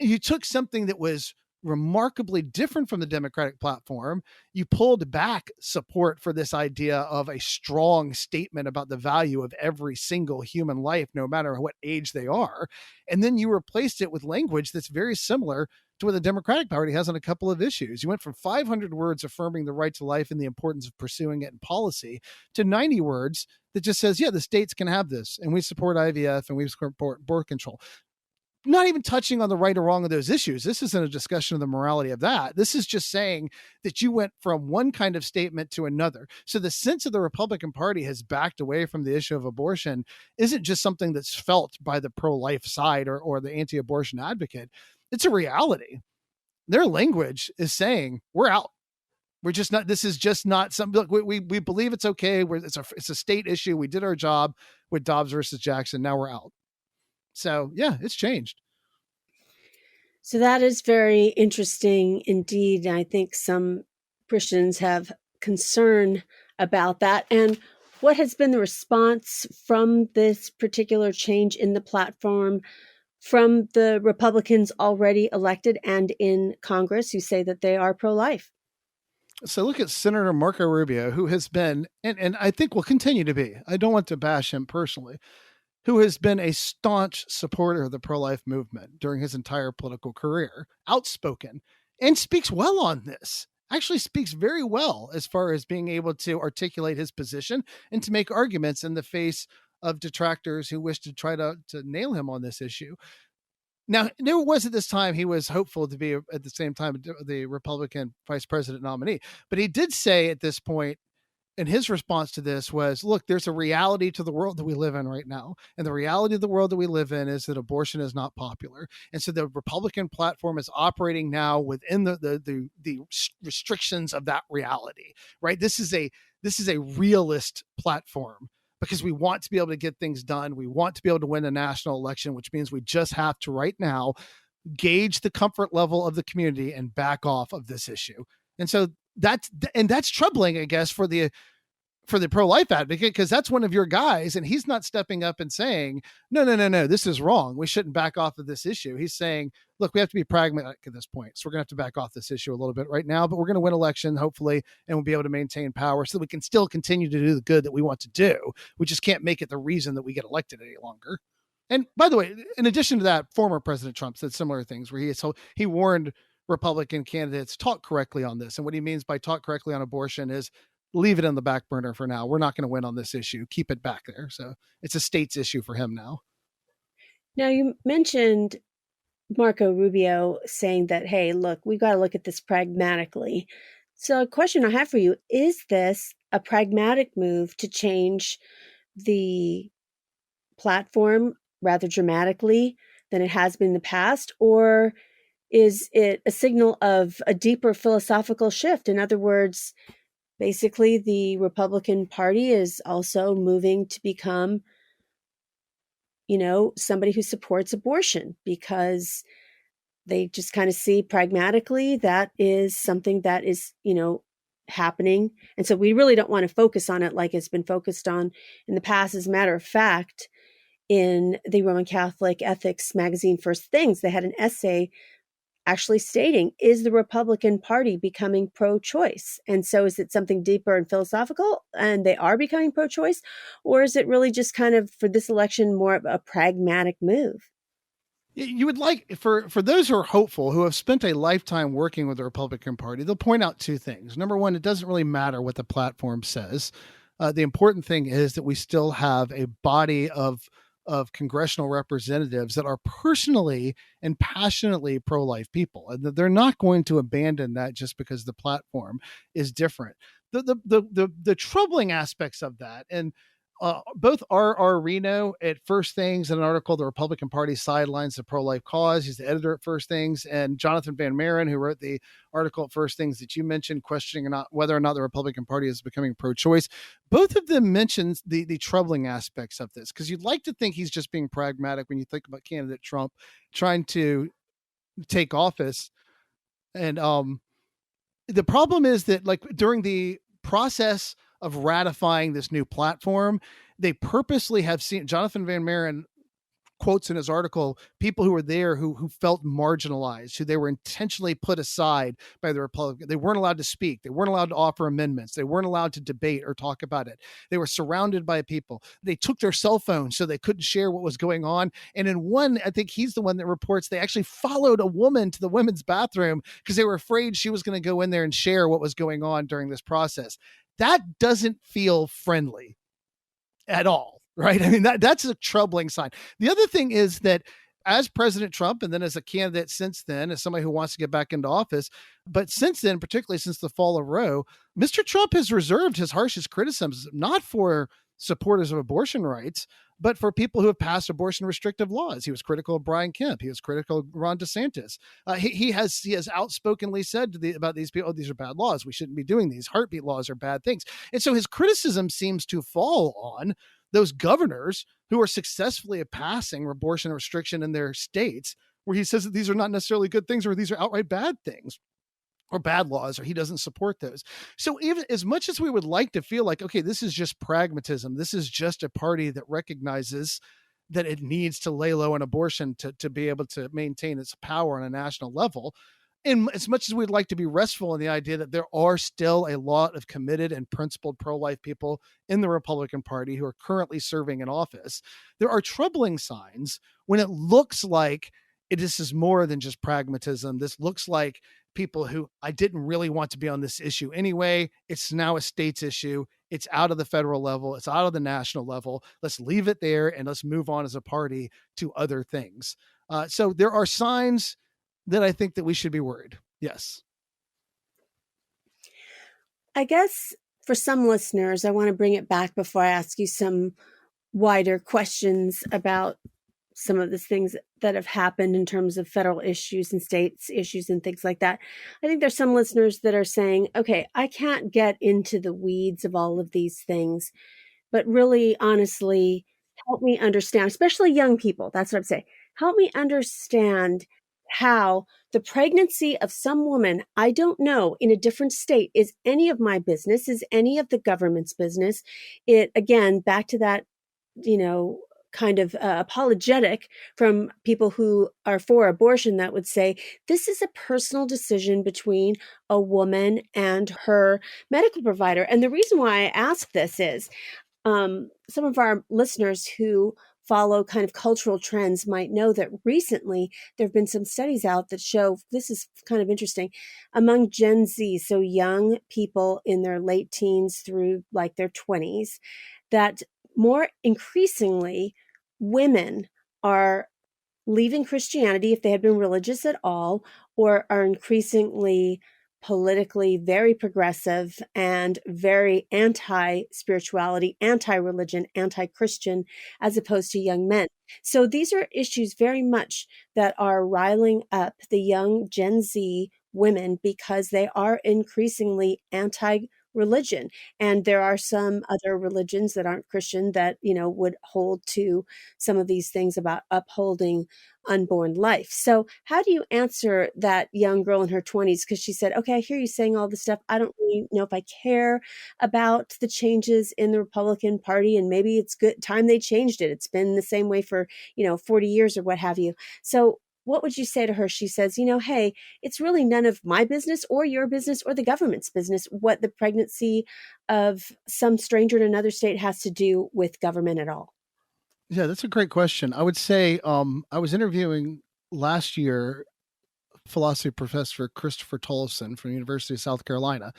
You took something that was remarkably different from the Democratic platform. You pulled back support for this idea of a strong statement about the value of every single human life, no matter what age they are. And then you replaced it with language that's very similar to what the Democratic Party has on a couple of issues. You went from 500 words affirming the right to life and the importance of pursuing it in policy to 90 words that just says, yeah, the states can have this, and we support IVF and we support birth control, not even touching on the right or wrong of those issues. This isn't a discussion of the morality of that. This is just saying that you went from one kind of statement to another. So the sense of the Republican Party has backed away from the issue of abortion isn't just something that's felt by the pro-life side or the anti-abortion advocate. It's a reality. Their language is saying, we're out. We're just not, this is just not something. Look, we believe it's okay. It's a state issue. We did our job with Dobbs versus Jackson. Now we're out. So yeah, it's changed. So that is very interesting indeed. I think some Christians have concern about that. And what has been the response from this particular change in the platform from the Republicans already elected and in Congress who say that they are pro-life? So look at Senator Marco Rubio, who has been, and I think will continue to be, I don't want to bash him personally, who has been a staunch supporter of the pro-life movement during his entire political career, outspoken, and speaks well on this. Actually speaks very well as far as being able to articulate his position and to make arguments in the face of detractors who wish to try to nail him on this issue. Now, there was at this time, he was hopeful to be at the same time the Republican vice president nominee, but he did say at this point, and his response to this was, look, there's a reality to the world that we live in right now. And the reality of the world that we live in is that abortion is not popular. And so the Republican platform is operating now within the restrictions of that reality, right? This is a realist platform because we want to be able to get things done. We want to be able to win a national election, which means we just have to right now gauge the comfort level of the community and back off of this issue. And so that's troubling, I guess, for the pro-life advocate, because that's one of your guys, and he's not stepping up and saying, no, this is wrong. We shouldn't back off of this issue. He's saying, look, we have to be pragmatic at this point. So we're going to have to back off this issue a little bit right now, but we're going to win election, hopefully, and we'll be able to maintain power so that we can still continue to do the good that we want to do. We just can't make it the reason that we get elected any longer. And by the way, in addition to that, former President Trump said similar things where he warned Republican candidates, talk correctly on this. And what he means by talk correctly on abortion is leave it in the back burner for now. We're not going to win on this issue. Keep it back there. So it's a state's issue for him now. Now, you mentioned Marco Rubio saying that, hey, look, we've got to look at this pragmatically. So a question I have for you, is this a pragmatic move to change the platform rather dramatically than it has been in the past? Or is it a signal of a deeper philosophical shift? In other words, basically the Republican Party is also moving to become, somebody who supports abortion because they just kind of see pragmatically that is something that is, happening. And so we really don't want to focus on it like it's been focused on in the past. As a matter of fact, in the Roman Catholic ethics magazine, First Things, they had an essay actually stating, is the Republican Party becoming pro-choice? And so is it something deeper and philosophical and they are becoming pro-choice? Or is it really just kind of, for this election, more of a pragmatic move? You would like, for those who are hopeful, who have spent a lifetime working with the Republican Party, they'll point out two things. Number one, it doesn't really matter what the platform says. The important thing is that we still have a body of congressional representatives that are personally and passionately pro-life people, and that they're not going to abandon that just because the platform is different. The troubling aspects of that, and both R. Reno at First Things in an article, The Republican Party Sidelines the Pro-Life Cause. He's the editor at First Things. And Jonathan Van Maren, who wrote the article at First Things that you mentioned, questioning whether or not the Republican Party is becoming pro-choice. Both of them mentions the troubling aspects of this, because you'd like to think he's just being pragmatic when you think about candidate Trump trying to take office. And the problem is that, like, during the process of ratifying this new platform, They purposely have seen, Jonathan Van Maren quotes in his article people who were there who felt marginalized, who they were intentionally put aside by the Republican. They weren't allowed to speak. They weren't allowed to offer amendments. They weren't allowed to debate or talk about it. They were surrounded by people. They took their cell phones so they couldn't share what was going on. And in one, I think he's the one that reports they actually followed a woman to the women's bathroom because they were afraid she was going to go in there and share what was going on during this process. That doesn't feel friendly at all, right? I mean, that's a troubling sign. The other thing is that as President Trump, and then as a candidate since then, as somebody who wants to get back into office, but since then, particularly since the fall of Roe, Mr. Trump has reserved his harshest criticisms not for supporters of abortion rights, but for people who have passed abortion restrictive laws. He was critical of Brian Kemp. He was critical of Ron DeSantis. He has outspokenly said about these people, oh, these are bad laws. We shouldn't be doing these. Heartbeat laws are bad things. And so his criticism seems to fall on those governors who are successfully passing abortion restriction in their states, where he says that these are not necessarily good things or these are outright bad things or bad laws, or he doesn't support those. So even as much as we would like to feel like, okay, this is just pragmatism, this is just a party that recognizes that it needs to lay low on abortion to be able to maintain its power on a national level, and as much as we'd like to be restful in the idea that there are still a lot of committed and principled pro-life people in the Republican Party who are currently serving in office, there are troubling signs when it looks like this is more than just pragmatism. This looks like people who, I didn't really want to be on this issue anyway. It's now a state's issue. It's out of the federal level. It's out of the national level. Let's leave it there and let's move on as a party to other things. So there are signs that I think that we should be worried. Yes. I guess for some listeners, I want to bring it back before I ask you some wider questions about some of the things that have happened in terms of federal issues and states issues and things like that. I think there's some listeners that are saying, okay, I can't get into the weeds of all of these things, but really, honestly, help me understand, especially young people. That's what I'm saying. Help me understand how the pregnancy of some woman I don't know in a different state is any of my business, is any of the government's business. It, again, back to that, kind of apologetic from people who are for abortion that would say this is a personal decision between a woman and her medical provider. And the reason why I ask this is some of our listeners who follow kind of cultural trends might know that recently there have been some studies out that show, this is kind of interesting, among Gen Z, so young people in their late teens through like their 20s, that more increasingly women are leaving Christianity if they had been religious at all, or are increasingly politically very progressive and very anti-spirituality, anti-religion, anti-Christian, as opposed to young men. So these are issues very much that are riling up the young Gen Z women because they are increasingly anti-religion. And there are some other religions that aren't Christian that, would hold to some of these things about upholding unborn life. So how do you answer that young girl in her 20s? Because she said, okay, I hear you saying all this stuff. I don't really know if I care about the changes in the Republican Party, and maybe it's good time they changed it. It's been the same way for, 40 years or what have you. So what would you say to her? She says, hey, it's really none of my business or your business or the government's business what the pregnancy of some stranger in another state has to do with government at all. Yeah, that's a great question. I would say I was interviewing last year philosophy professor Christopher Tollefson from the University of South Carolina.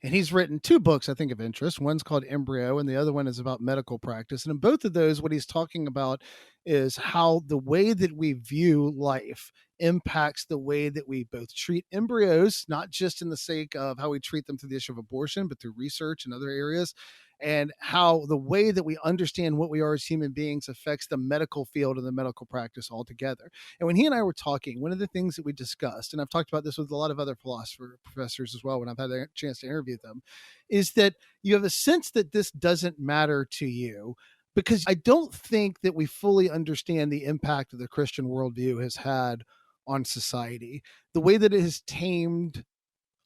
And he's written two books, I think, of interest. One's called Embryo, and the other one is about medical practice. And in both of those, what he's talking about is how the way that we view life impacts the way that we both treat embryos, not just in the sake of how we treat them through the issue of abortion, but through research and other areas, and how the way that we understand what we are as human beings affects the medical field and the medical practice altogether. And when he and I were talking, one of the things that we discussed, and I've talked about this with a lot of other philosopher professors as well when I've had a chance to interview them, is that you have a sense that this doesn't matter to you because I don't think that we fully understand the impact that the Christian worldview has had on society, the way that it has tamed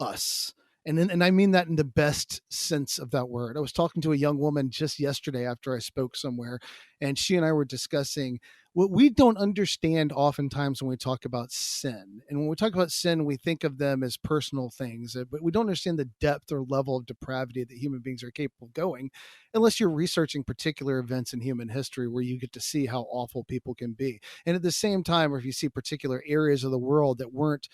us And I mean that in the best sense of that word. I was talking to a young woman just yesterday after I spoke somewhere, and she and I were discussing what we don't understand oftentimes when we talk about sin. And when we talk about sin, we think of them as personal things, but we don't understand the depth or level of depravity that human beings are capable of going unless you're researching particular events in human history where you get to see how awful people can be. And at the same time, or if you see particular areas of the world that weren't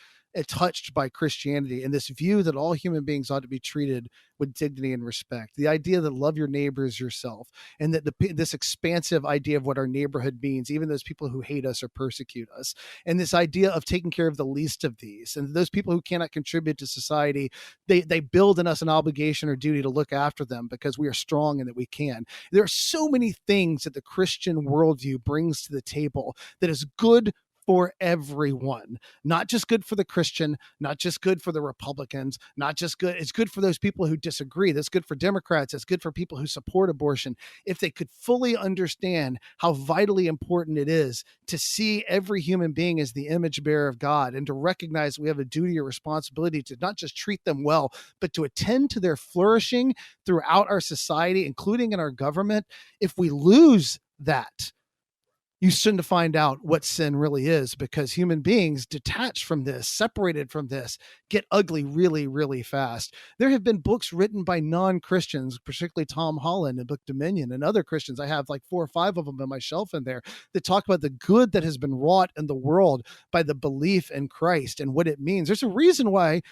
touched by Christianity and this view that all human beings ought to be treated with dignity and respect, the idea that love your neighbor as yourself, and that this expansive idea of what our neighborhood means, even those people who hate us or persecute us, and this idea of taking care of the least of these, and those people who cannot contribute to society, they build in us an obligation or duty to look after them because we are strong and that we can. There are so many things that the Christian worldview brings to the table that is good for everyone, not just good for the Christian, not just good for the Republicans, not just good. It's good for those people who disagree. That's good for Democrats. It's good for people who support abortion. If they could fully understand how vitally important it is to see every human being as the image bearer of God and to recognize we have a duty or responsibility to not just treat them well, but to attend to their flourishing throughout our society, including in our government. If we lose that, you soon to find out what sin really is, because human beings detached from this, separated from this, get ugly really, really fast. There have been books written by non-Christians, particularly Tom Holland and Book Dominion and other Christians. I have like 4 or 5 of them on my shelf in there that talk about the good that has been wrought in the world by the belief in Christ and what it means. There's a reason why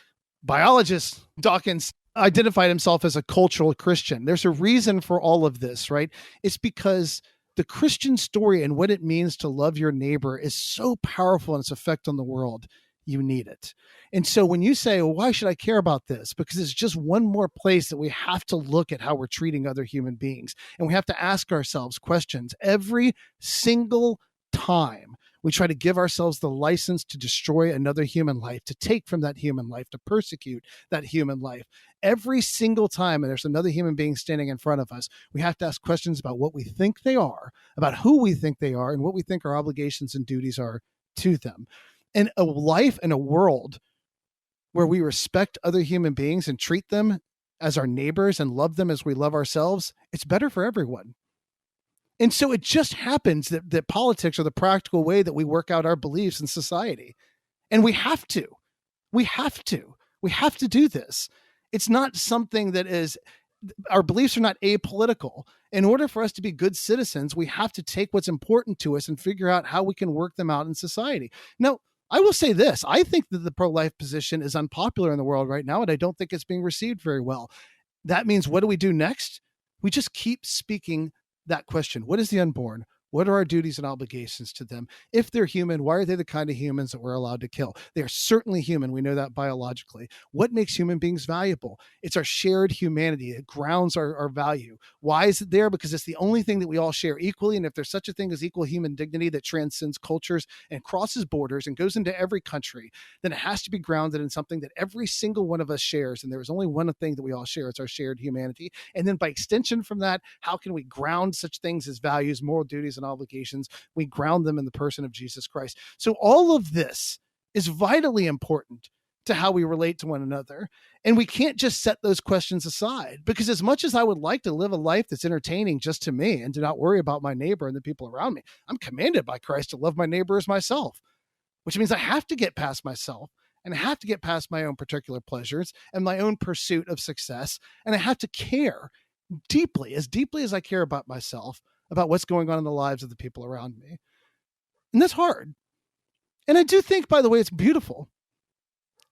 biologist Dawkins identified himself as a cultural Christian. There's a reason for all of this, right? It's because the Christian story and what it means to love your neighbor is so powerful in its effect on the world. You need it. And so when you say, well, why should I care about this? Because it's just one more place that we have to look at how we're treating other human beings. And we have to ask ourselves questions every single time we try to give ourselves the license to destroy another human life, to take from that human life, to persecute that human life. Every single time there's another human being standing in front of us, we have to ask questions about what we think they are, about who we think they are, and what we think our obligations and duties are to them. And a life and a world where we respect other human beings and treat them as our neighbors and love them as we love ourselves, it's better for everyone. And so it just happens that politics are the practical way that we work out our beliefs in society. And we have to. We have to. We have to do this. It's not something that is, our beliefs are not apolitical. In order for us to be good citizens, we have to take what's important to us and figure out how we can work them out in society. Now, I will say this. I think that the pro-life position is unpopular in the world right now, and I don't think it's being received very well. That means, what do we do next? We just keep speaking that question. What is the unborn? What are our duties and obligations to them? If they're human, why are they the kind of humans that we're allowed to kill? They are certainly human. We know that biologically. What makes human beings valuable? It's our shared humanity. It grounds our value. Why is it there? Because it's the only thing that we all share equally. And if there's such a thing as equal human dignity that transcends cultures and crosses borders and goes into every country, then it has to be grounded in something that every single one of us shares. And there is only one thing that we all share. It's our shared humanity. And then by extension from that, how can we ground such things as values, moral duties, and obligations? We ground them in the person of Jesus Christ. So all of this is vitally important to how we relate to one another. And we can't just set those questions aside, because as much as I would like to live a life that's entertaining just to me and to not worry about my neighbor and the people around me, I'm commanded by Christ to love my neighbor as myself, which means I have to get past myself and I have to get past my own particular pleasures and my own pursuit of success. And I have to care deeply as I care about myself, about what's going on in the lives of the people around me. And that's hard. And I do think, by the way, it's beautiful.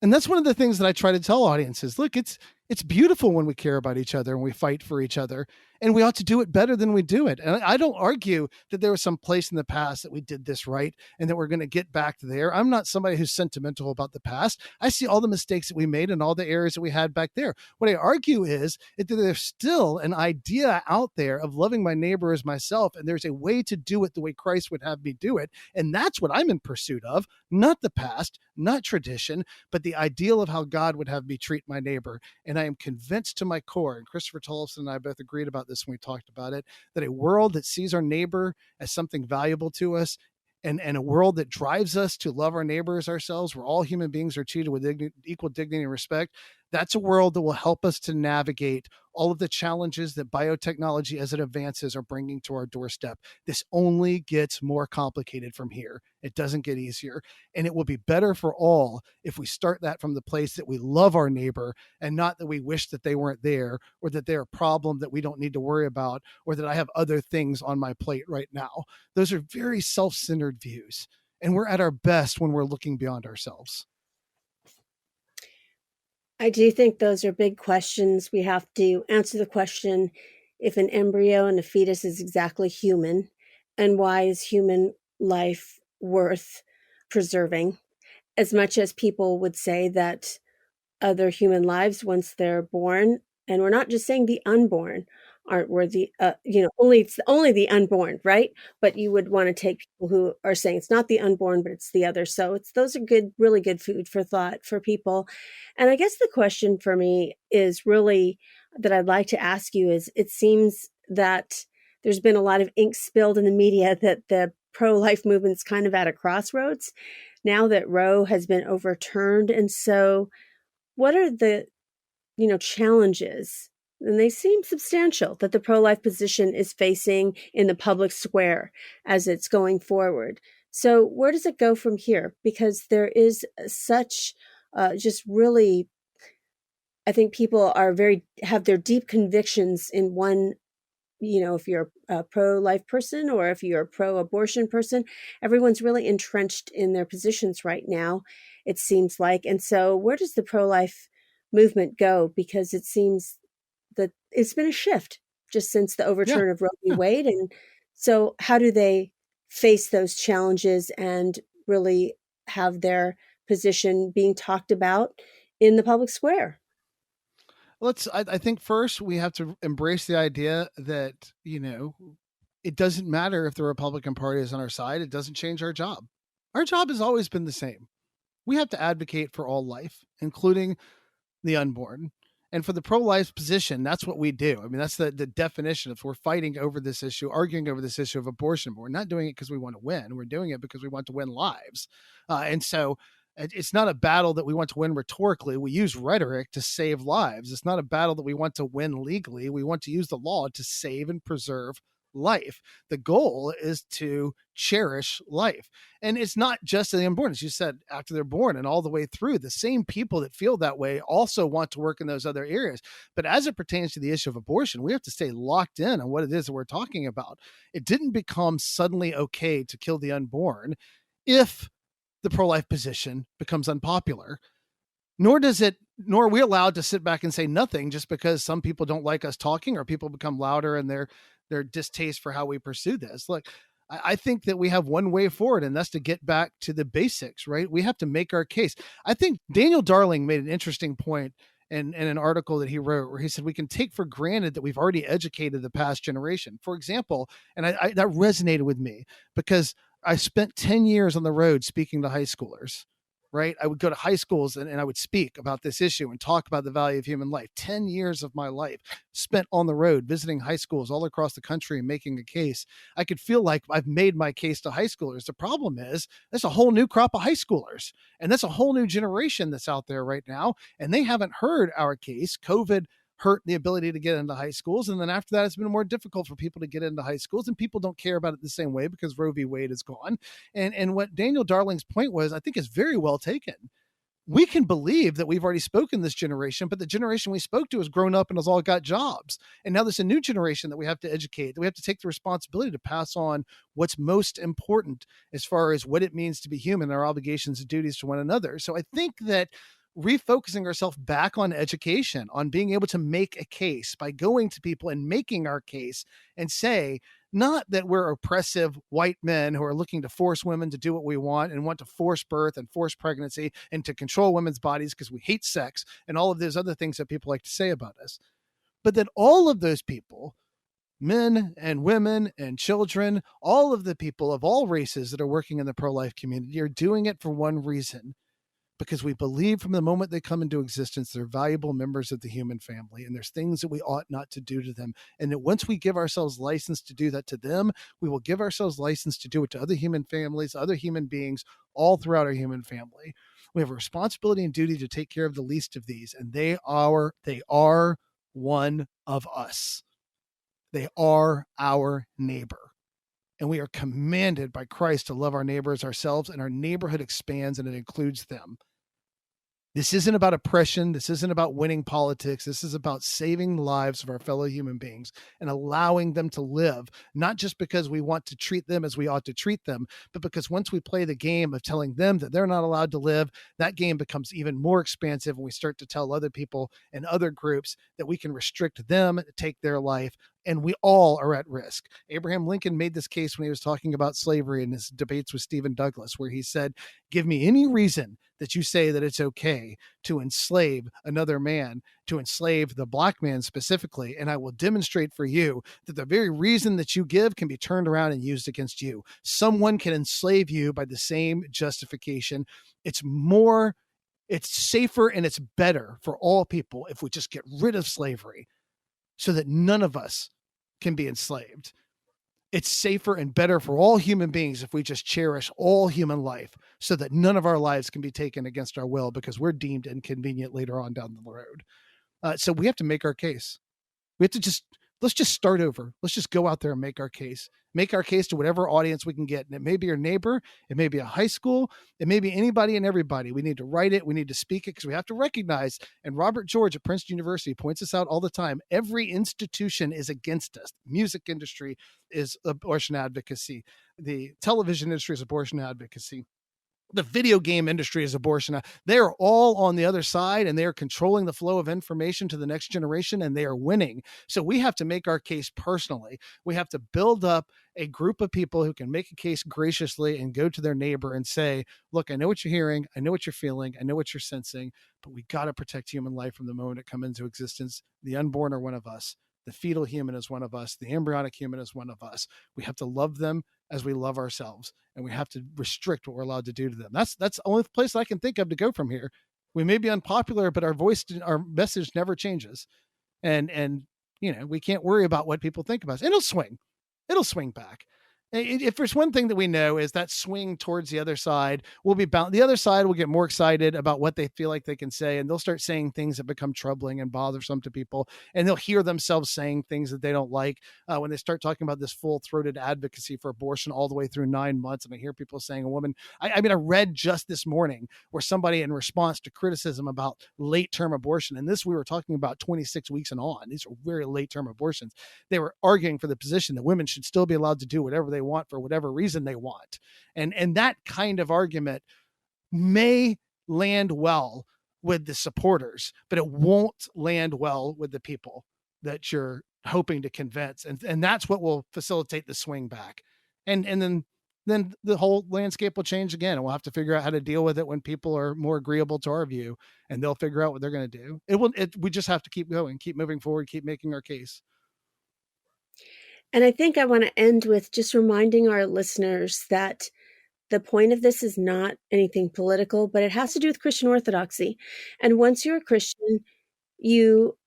And that's one of the things that I try to tell audiences. Look, it's beautiful when we care about each other and we fight for each other, and we ought to do it better than we do it. And I don't argue that there was some place in the past that we did this right and that we're going to get back there. I'm not somebody who's sentimental about the past. I see all the mistakes that we made and all the errors that we had back there. What I argue is that there's still an idea out there of loving my neighbor as myself, and there's a way to do it the way Christ would have me do it. And that's what I'm in pursuit of, not the past, not tradition, but the ideal of how God would have me treat my neighbor. And I am convinced to my core, and Christopher Tollefson and I both agreed about this when we talked about it, that a world that sees our neighbor as something valuable to us, and a world that drives us to love our neighbor as ourselves, where all human beings are treated with equal dignity and respect, That's a world that will help us to navigate all of the challenges that biotechnology as it advances are bringing to our doorstep. This only gets more complicated from here. It doesn't get easier. And it will be better for all if we start that from the place that we love our neighbor and not that we wish that they weren't there, or that they're a problem that we don't need to worry about, or that I have other things on my plate right now. Those are very self-centered views. And we're at our best when we're looking beyond ourselves. I do think those are big questions. We have to answer the question if an embryo and a fetus is exactly human, and why is human life worth preserving? As much as people would say that other human lives once they're born, and we're not just saying the unborn aren't worthy, only it's only the unborn, right? But you would want to take people who are saying it's not the unborn, but it's the other. So it's those are good, really good food for thought for people. And I guess the question for me is really that I'd like to ask you is, it seems that there's been a lot of ink spilled in the media that the pro-life movement's kind of at a crossroads now that Roe has been overturned. And so what are the, challenges, and they seem substantial, that the pro-life position is facing in the public square as it's going forward? So where does it go from here? Because there is such just really, I think people are have their deep convictions in one. If you're a pro-life person or if you're a pro-abortion person, everyone's really entrenched in their positions right now, it seems like. And so where does the pro-life movement go? Because it seems that it's been a shift just since the Yeah. overturn of Roe v. Yeah. Wade. And so how do they face those challenges and really have their position being talked about in the public square? I think first we have to embrace the idea that, it doesn't matter if the Republican Party is on our side. It doesn't change our job. Our job has always been the same. We have to advocate for all life, including the unborn. And for the pro-life position, that's what we do. I mean, that's the definition. If we're fighting over this issue, arguing over this issue of abortion, but we're not doing it because we want to win. We're doing it because we want to win lives. And so it's not a battle that we want to win rhetorically. We use rhetoric to save lives. It's not a battle that we want to win legally. We want to use the law to save and preserve life. The goal is to cherish life. And it's not just the unborn, as you said, after they're born and all the way through. The same people that feel that way also want to work in those other areas. But as it pertains to the issue of abortion, we have to stay locked in on what it is that we're talking about. It didn't become suddenly okay to kill the unborn if the pro-life position becomes unpopular. Nor are we allowed to sit back and say nothing just because some people don't like us talking, or people become louder in their distaste for how we pursue this. Look, I think that we have one way forward, and that's to get back to the basics, right? We have to make our case. I think Daniel Darling made an interesting point in an article that he wrote, where he said we can take for granted that we've already educated the past generation. For example, and that resonated with me because I spent 10 years on the road speaking to high schoolers, right? I would go to high schools and I would speak about this issue and talk about the value of human life. 10 years of my life spent on the road, visiting high schools all across the country and making a case. I could feel like I've made my case to high schoolers. The problem is there's a whole new crop of high schoolers, and that's a whole new generation that's out there right now. And they haven't heard our case. COVID hurt the ability to get into high schools. And then after that, it's been more difficult for people to get into high schools, and people don't care about it the same way because Roe v. Wade is gone. And what Daniel Darling's point was, I think, is very well taken. We can believe that we've already spoken this generation, but the generation we spoke to has grown up and has all got jobs. And now there's a new generation that we have to educate, that we have to take the responsibility to pass on what's most important as far as what it means to be human, our obligations and duties to one another. So I think that refocusing ourselves back on education, on being able to make a case by going to people and making our case and say, not that we're oppressive white men who are looking to force women to do what we want and want to force birth and force pregnancy and to control women's bodies because we hate sex and all of those other things that people like to say about us. But that all of those people, men and women and children, all of the people of all races that are working in the pro-life community, are doing it for one reason, because we believe from the moment they come into existence, they're valuable members of the human family, and there's things that we ought not to do to them. And that once we give ourselves license to do that to them, we will give ourselves license to do it to other human families, other human beings, all throughout our human family. We have a responsibility and duty to take care of the least of these, and they are one of us. They are our neighbor. And we are commanded by Christ to love our neighbors ourselves, and our neighborhood expands and it includes them. This isn't about oppression. This isn't about winning politics. This is about saving the lives of our fellow human beings and allowing them to live, not just because we want to treat them as we ought to treat them, but because once we play the game of telling them that they're not allowed to live, that game becomes even more expansive when we start to tell other people and other groups that we can restrict them, take their life, and we all are at risk. Abraham Lincoln made this case when he was talking about slavery in his debates with Stephen Douglas, where he said, give me any reason that you say that it's okay to enslave another man, to enslave the black man specifically, and I will demonstrate for you that the very reason that you give can be turned around and used against you. Someone can enslave you by the same justification. It's safer and it's better for all people if we just get rid of slavery so that none of us can be enslaved. It's safer and better for all human beings if we just cherish all human life so that none of our lives can be taken against our will because we're deemed inconvenient later on down the road. So we have to make our case. We have to let's just start over. Let's just go out there and make our case to whatever audience we can get. And it may be your neighbor. It may be a high school. It may be anybody and everybody. We need to write it. We need to speak it because we have to recognize, and Robert George at Princeton University points this out all the time, every institution is against us. The music industry is abortion advocacy. The television industry is abortion advocacy. The video game industry is abortion. They're all on the other side, and they're controlling the flow of information to the next generation, and they are winning. So we have to make our case personally. We have to build up a group of people who can make a case graciously and go to their neighbor and say, look, I know what you're hearing. I know what you're feeling. I know what you're sensing, but we got to protect human life from the moment it comes into existence. The unborn are one of us. The fetal human is one of us. The embryonic human is one of us. We have to love them as we love ourselves, and we have to restrict what we're allowed to do to them. That's the only place I can think of to go from here. We may be unpopular, but our message never changes. And we can't worry about what people think about us. It'll swing back. If there's one thing that we know is that swing towards the other side will be bound. The other side will get more excited about what they feel like they can say, and they'll start saying things that become troubling and bothersome to people. And they'll hear themselves saying things that they don't like when they start talking about this full-throated advocacy for abortion all the way through 9 months. And I hear people saying I read just this morning where somebody in response to criticism about late-term abortion, and this we were talking about 26 weeks and on. These are very late-term abortions. They were arguing for the position that women should still be allowed to do whatever they want for whatever reason they want. And that kind of argument may land well with the supporters, but it won't land well with the people that you're hoping to convince. And that's what will facilitate the swing back. And then the whole landscape will change again, and we'll have to figure out how to deal with it when people are more agreeable to our view, and they'll figure out what they're going to do. We just have to keep going, keep moving forward, keep making our case. And I think I want to end with just reminding our listeners that the point of this is not anything political, but it has to do with Christian orthodoxy. And once you're a Christian, you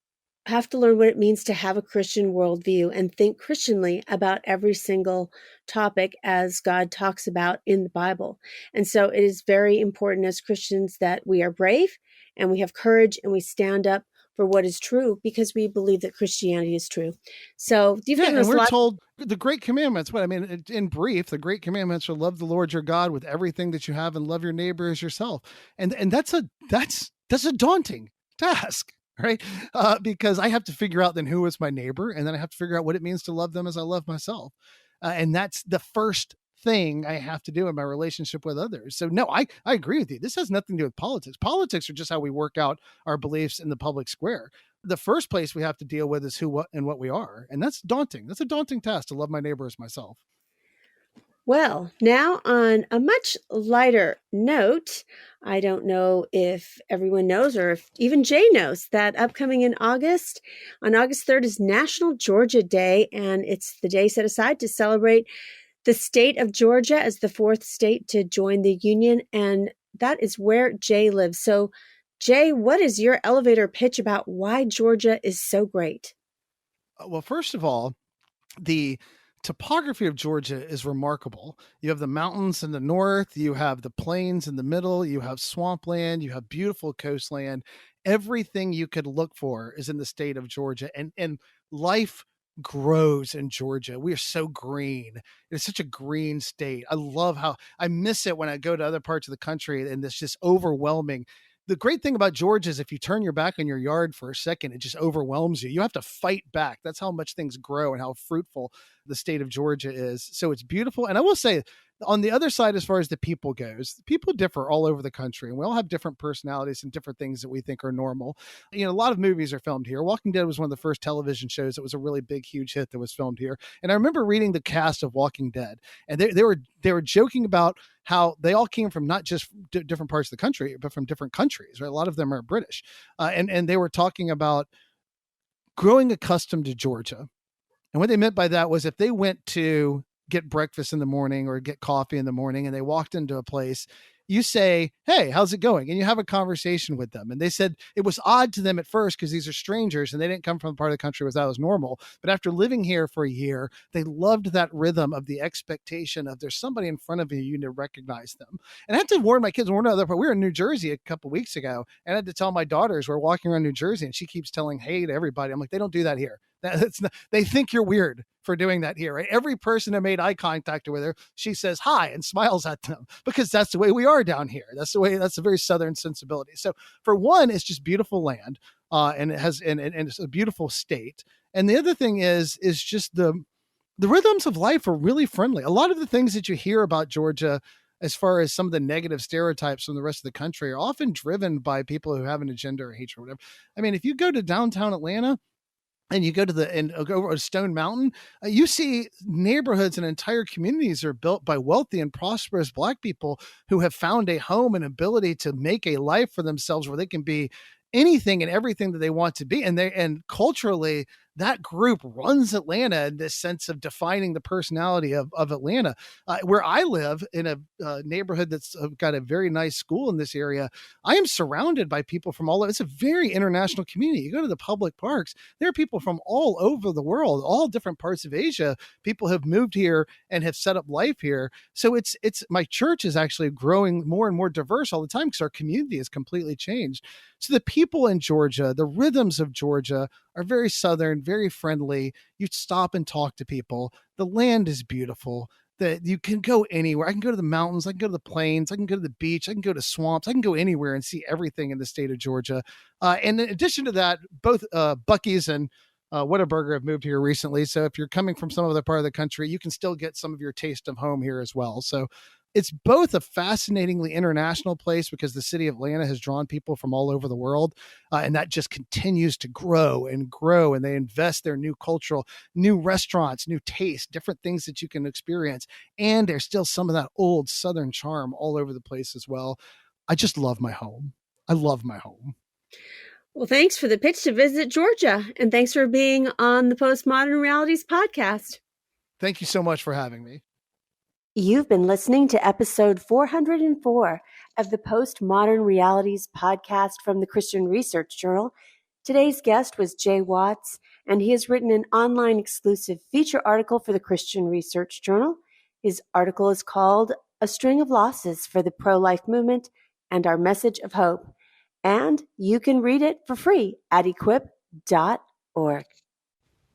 have to learn what it means to have a Christian worldview and think Christianly about every single topic as God talks about in the Bible. And so it is very important as Christians that we are brave and we have courage and we stand up for what is true because we believe that Christianity is true. So you've given us and we're told the great commandments. In brief, the great commandments are love the Lord your God with everything that you have and love your neighbor as yourself. And that's a daunting task. Right. Because I have to figure out then who is my neighbor, and then I have to figure out what it means to love them as I love myself. And that's the first thing I have to do in my relationship with others. So no, I agree with you. This has nothing to do with politics. Politics are just how we work out our beliefs in the public square. The first place we have to deal with is who, what, and what we are. And that's daunting. That's a daunting task to love my neighbor as myself. Well, now on a much lighter note, I don't know if everyone knows or if even Jay knows that upcoming on August 3rd is National Georgia Day, and it's the day set aside to celebrate the state of Georgia as the fourth state to join the Union. And that is where Jay lives. So, Jay, what is your elevator pitch about why Georgia is so great? Well, first of all, the topography of Georgia is remarkable. You have the mountains in the north, you have the plains in the middle, you have swampland, you have beautiful coastland. Everything you could look for is in the state of Georgia, and life grows in Georgia. We are so green. It's such a green state. I love how I miss it when I go to other parts of the country and it's just overwhelming. The great thing about Georgia is if you turn your back on your yard for a second, it just overwhelms you. You have to fight back. That's how much things grow and how fruitful the state of Georgia is. So it's beautiful. And I will say, on the other side, as far as the people goes, people differ all over the country, and we all have different personalities and different things that we think are normal. You know, a lot of movies are filmed here. Walking Dead was one of the first television shows that was a really big, huge hit that was filmed here. And I remember reading the cast of Walking Dead, and they were joking about how they all came from not just different parts of the country, but from different countries. Right, a lot of them are British, and they were talking about growing accustomed to Georgia. And what they meant by that was if they went to get breakfast in the morning or get coffee in the morning and they walked into a place, you say, "Hey, how's it going?" And you have a conversation with them. And they said it was odd to them at first because these are strangers and they didn't come from a part of the country where that was normal. But after living here for a year, they loved that rhythm of the expectation of there's somebody in front of you, you need to recognize them. And I had to warn my kids, warn other part. We were in New Jersey a couple of weeks ago, and I had to tell my daughters we're walking around New Jersey, and she keeps telling hey to everybody. I'm like, they don't do that here. That's not, they think you're weird for doing that here, right? Every person who made eye contact with her, she says hi and smiles at them because that's the way we are down here. That's a very Southern sensibility. So for one, it's just beautiful land, and it has, and it's a beautiful state. And the other thing is just the rhythms of life are really friendly. A lot of the things that you hear about Georgia, as far as some of the negative stereotypes from the rest of the country, are often driven by people who have an agenda or hatred or whatever. I mean, if you go to downtown Atlanta, and you go to go over to Stone Mountain, you see neighborhoods and entire communities are built by wealthy and prosperous Black people who have found a home and ability to make a life for themselves where they can be anything and everything that they want to be. And culturally, that group runs Atlanta in this sense of defining the personality of Atlanta. Where I live in a neighborhood that's got a very nice school in this area, I am surrounded by people from all over. It's a very international community. You go to the public parks, there are people from all over the world, all different parts of Asia. People have moved here and have set up life here. So it's my church is actually growing more and more diverse all the time because our community has completely changed. So the people in Georgia, the rhythms of Georgia are very Southern, very friendly. You stop and talk to people. The land is beautiful. That you can go anywhere. I can go to the mountains. I can go to the plains. I can go to the beach. I can go to swamps. I can go anywhere and see everything in the state of Georgia. And in addition to that, both Buc-ee's and Whataburger have moved here recently. So if you're coming from some other part of the country, you can still get some of your taste of home here as well. So it's both a fascinatingly international place because the city of Atlanta has drawn people from all over the world. And that just continues to grow and grow. And they invest their new cultural, new restaurants, new tastes, different things that you can experience. And there's still some of that old Southern charm all over the place as well. I just love my home. I love my home. Well, thanks for the pitch to visit Georgia. And thanks for being on the Postmodern Realities podcast. Thank you so much for having me. You've been listening to episode 404 of the Postmodern Realities podcast from the Christian Research Journal. Today's guest was Jay Watts, and he has written an online exclusive feature article for the Christian Research Journal. His article is called A String of Losses for the Pro-Life Movement and Our Message of Hope. And you can read it for free at equip.org.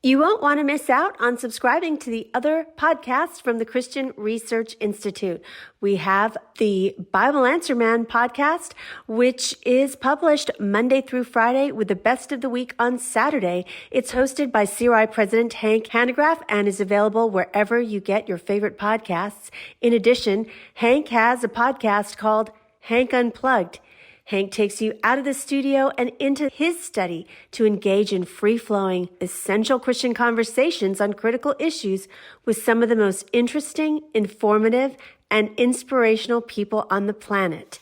You won't want to miss out on subscribing to the other podcasts from the Christian Research Institute. We have the Bible Answer Man podcast, which is published Monday through Friday with the best of the week on Saturday. It's hosted by CRI President Hank Hanegraaff and is available wherever you get your favorite podcasts. In addition, Hank has a podcast called Hank Unplugged. Hank takes you out of the studio and into his study to engage in free-flowing, essential Christian conversations on critical issues with some of the most interesting, informative, and inspirational people on the planet.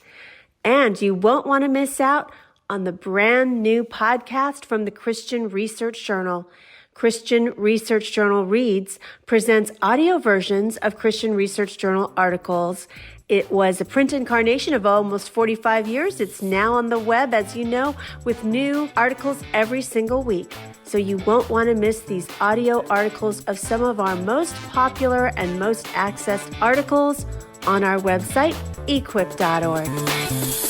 And you won't want to miss out on the brand new podcast from the Christian Research Journal, Christian Research Journal Reads presents audio versions of Christian Research Journal articles. It was a print incarnation of almost 45 years. It's now on the web, as you know, with new articles every single week. So you won't want to miss these audio articles of some of our most popular and most accessed articles on our website, equip.org.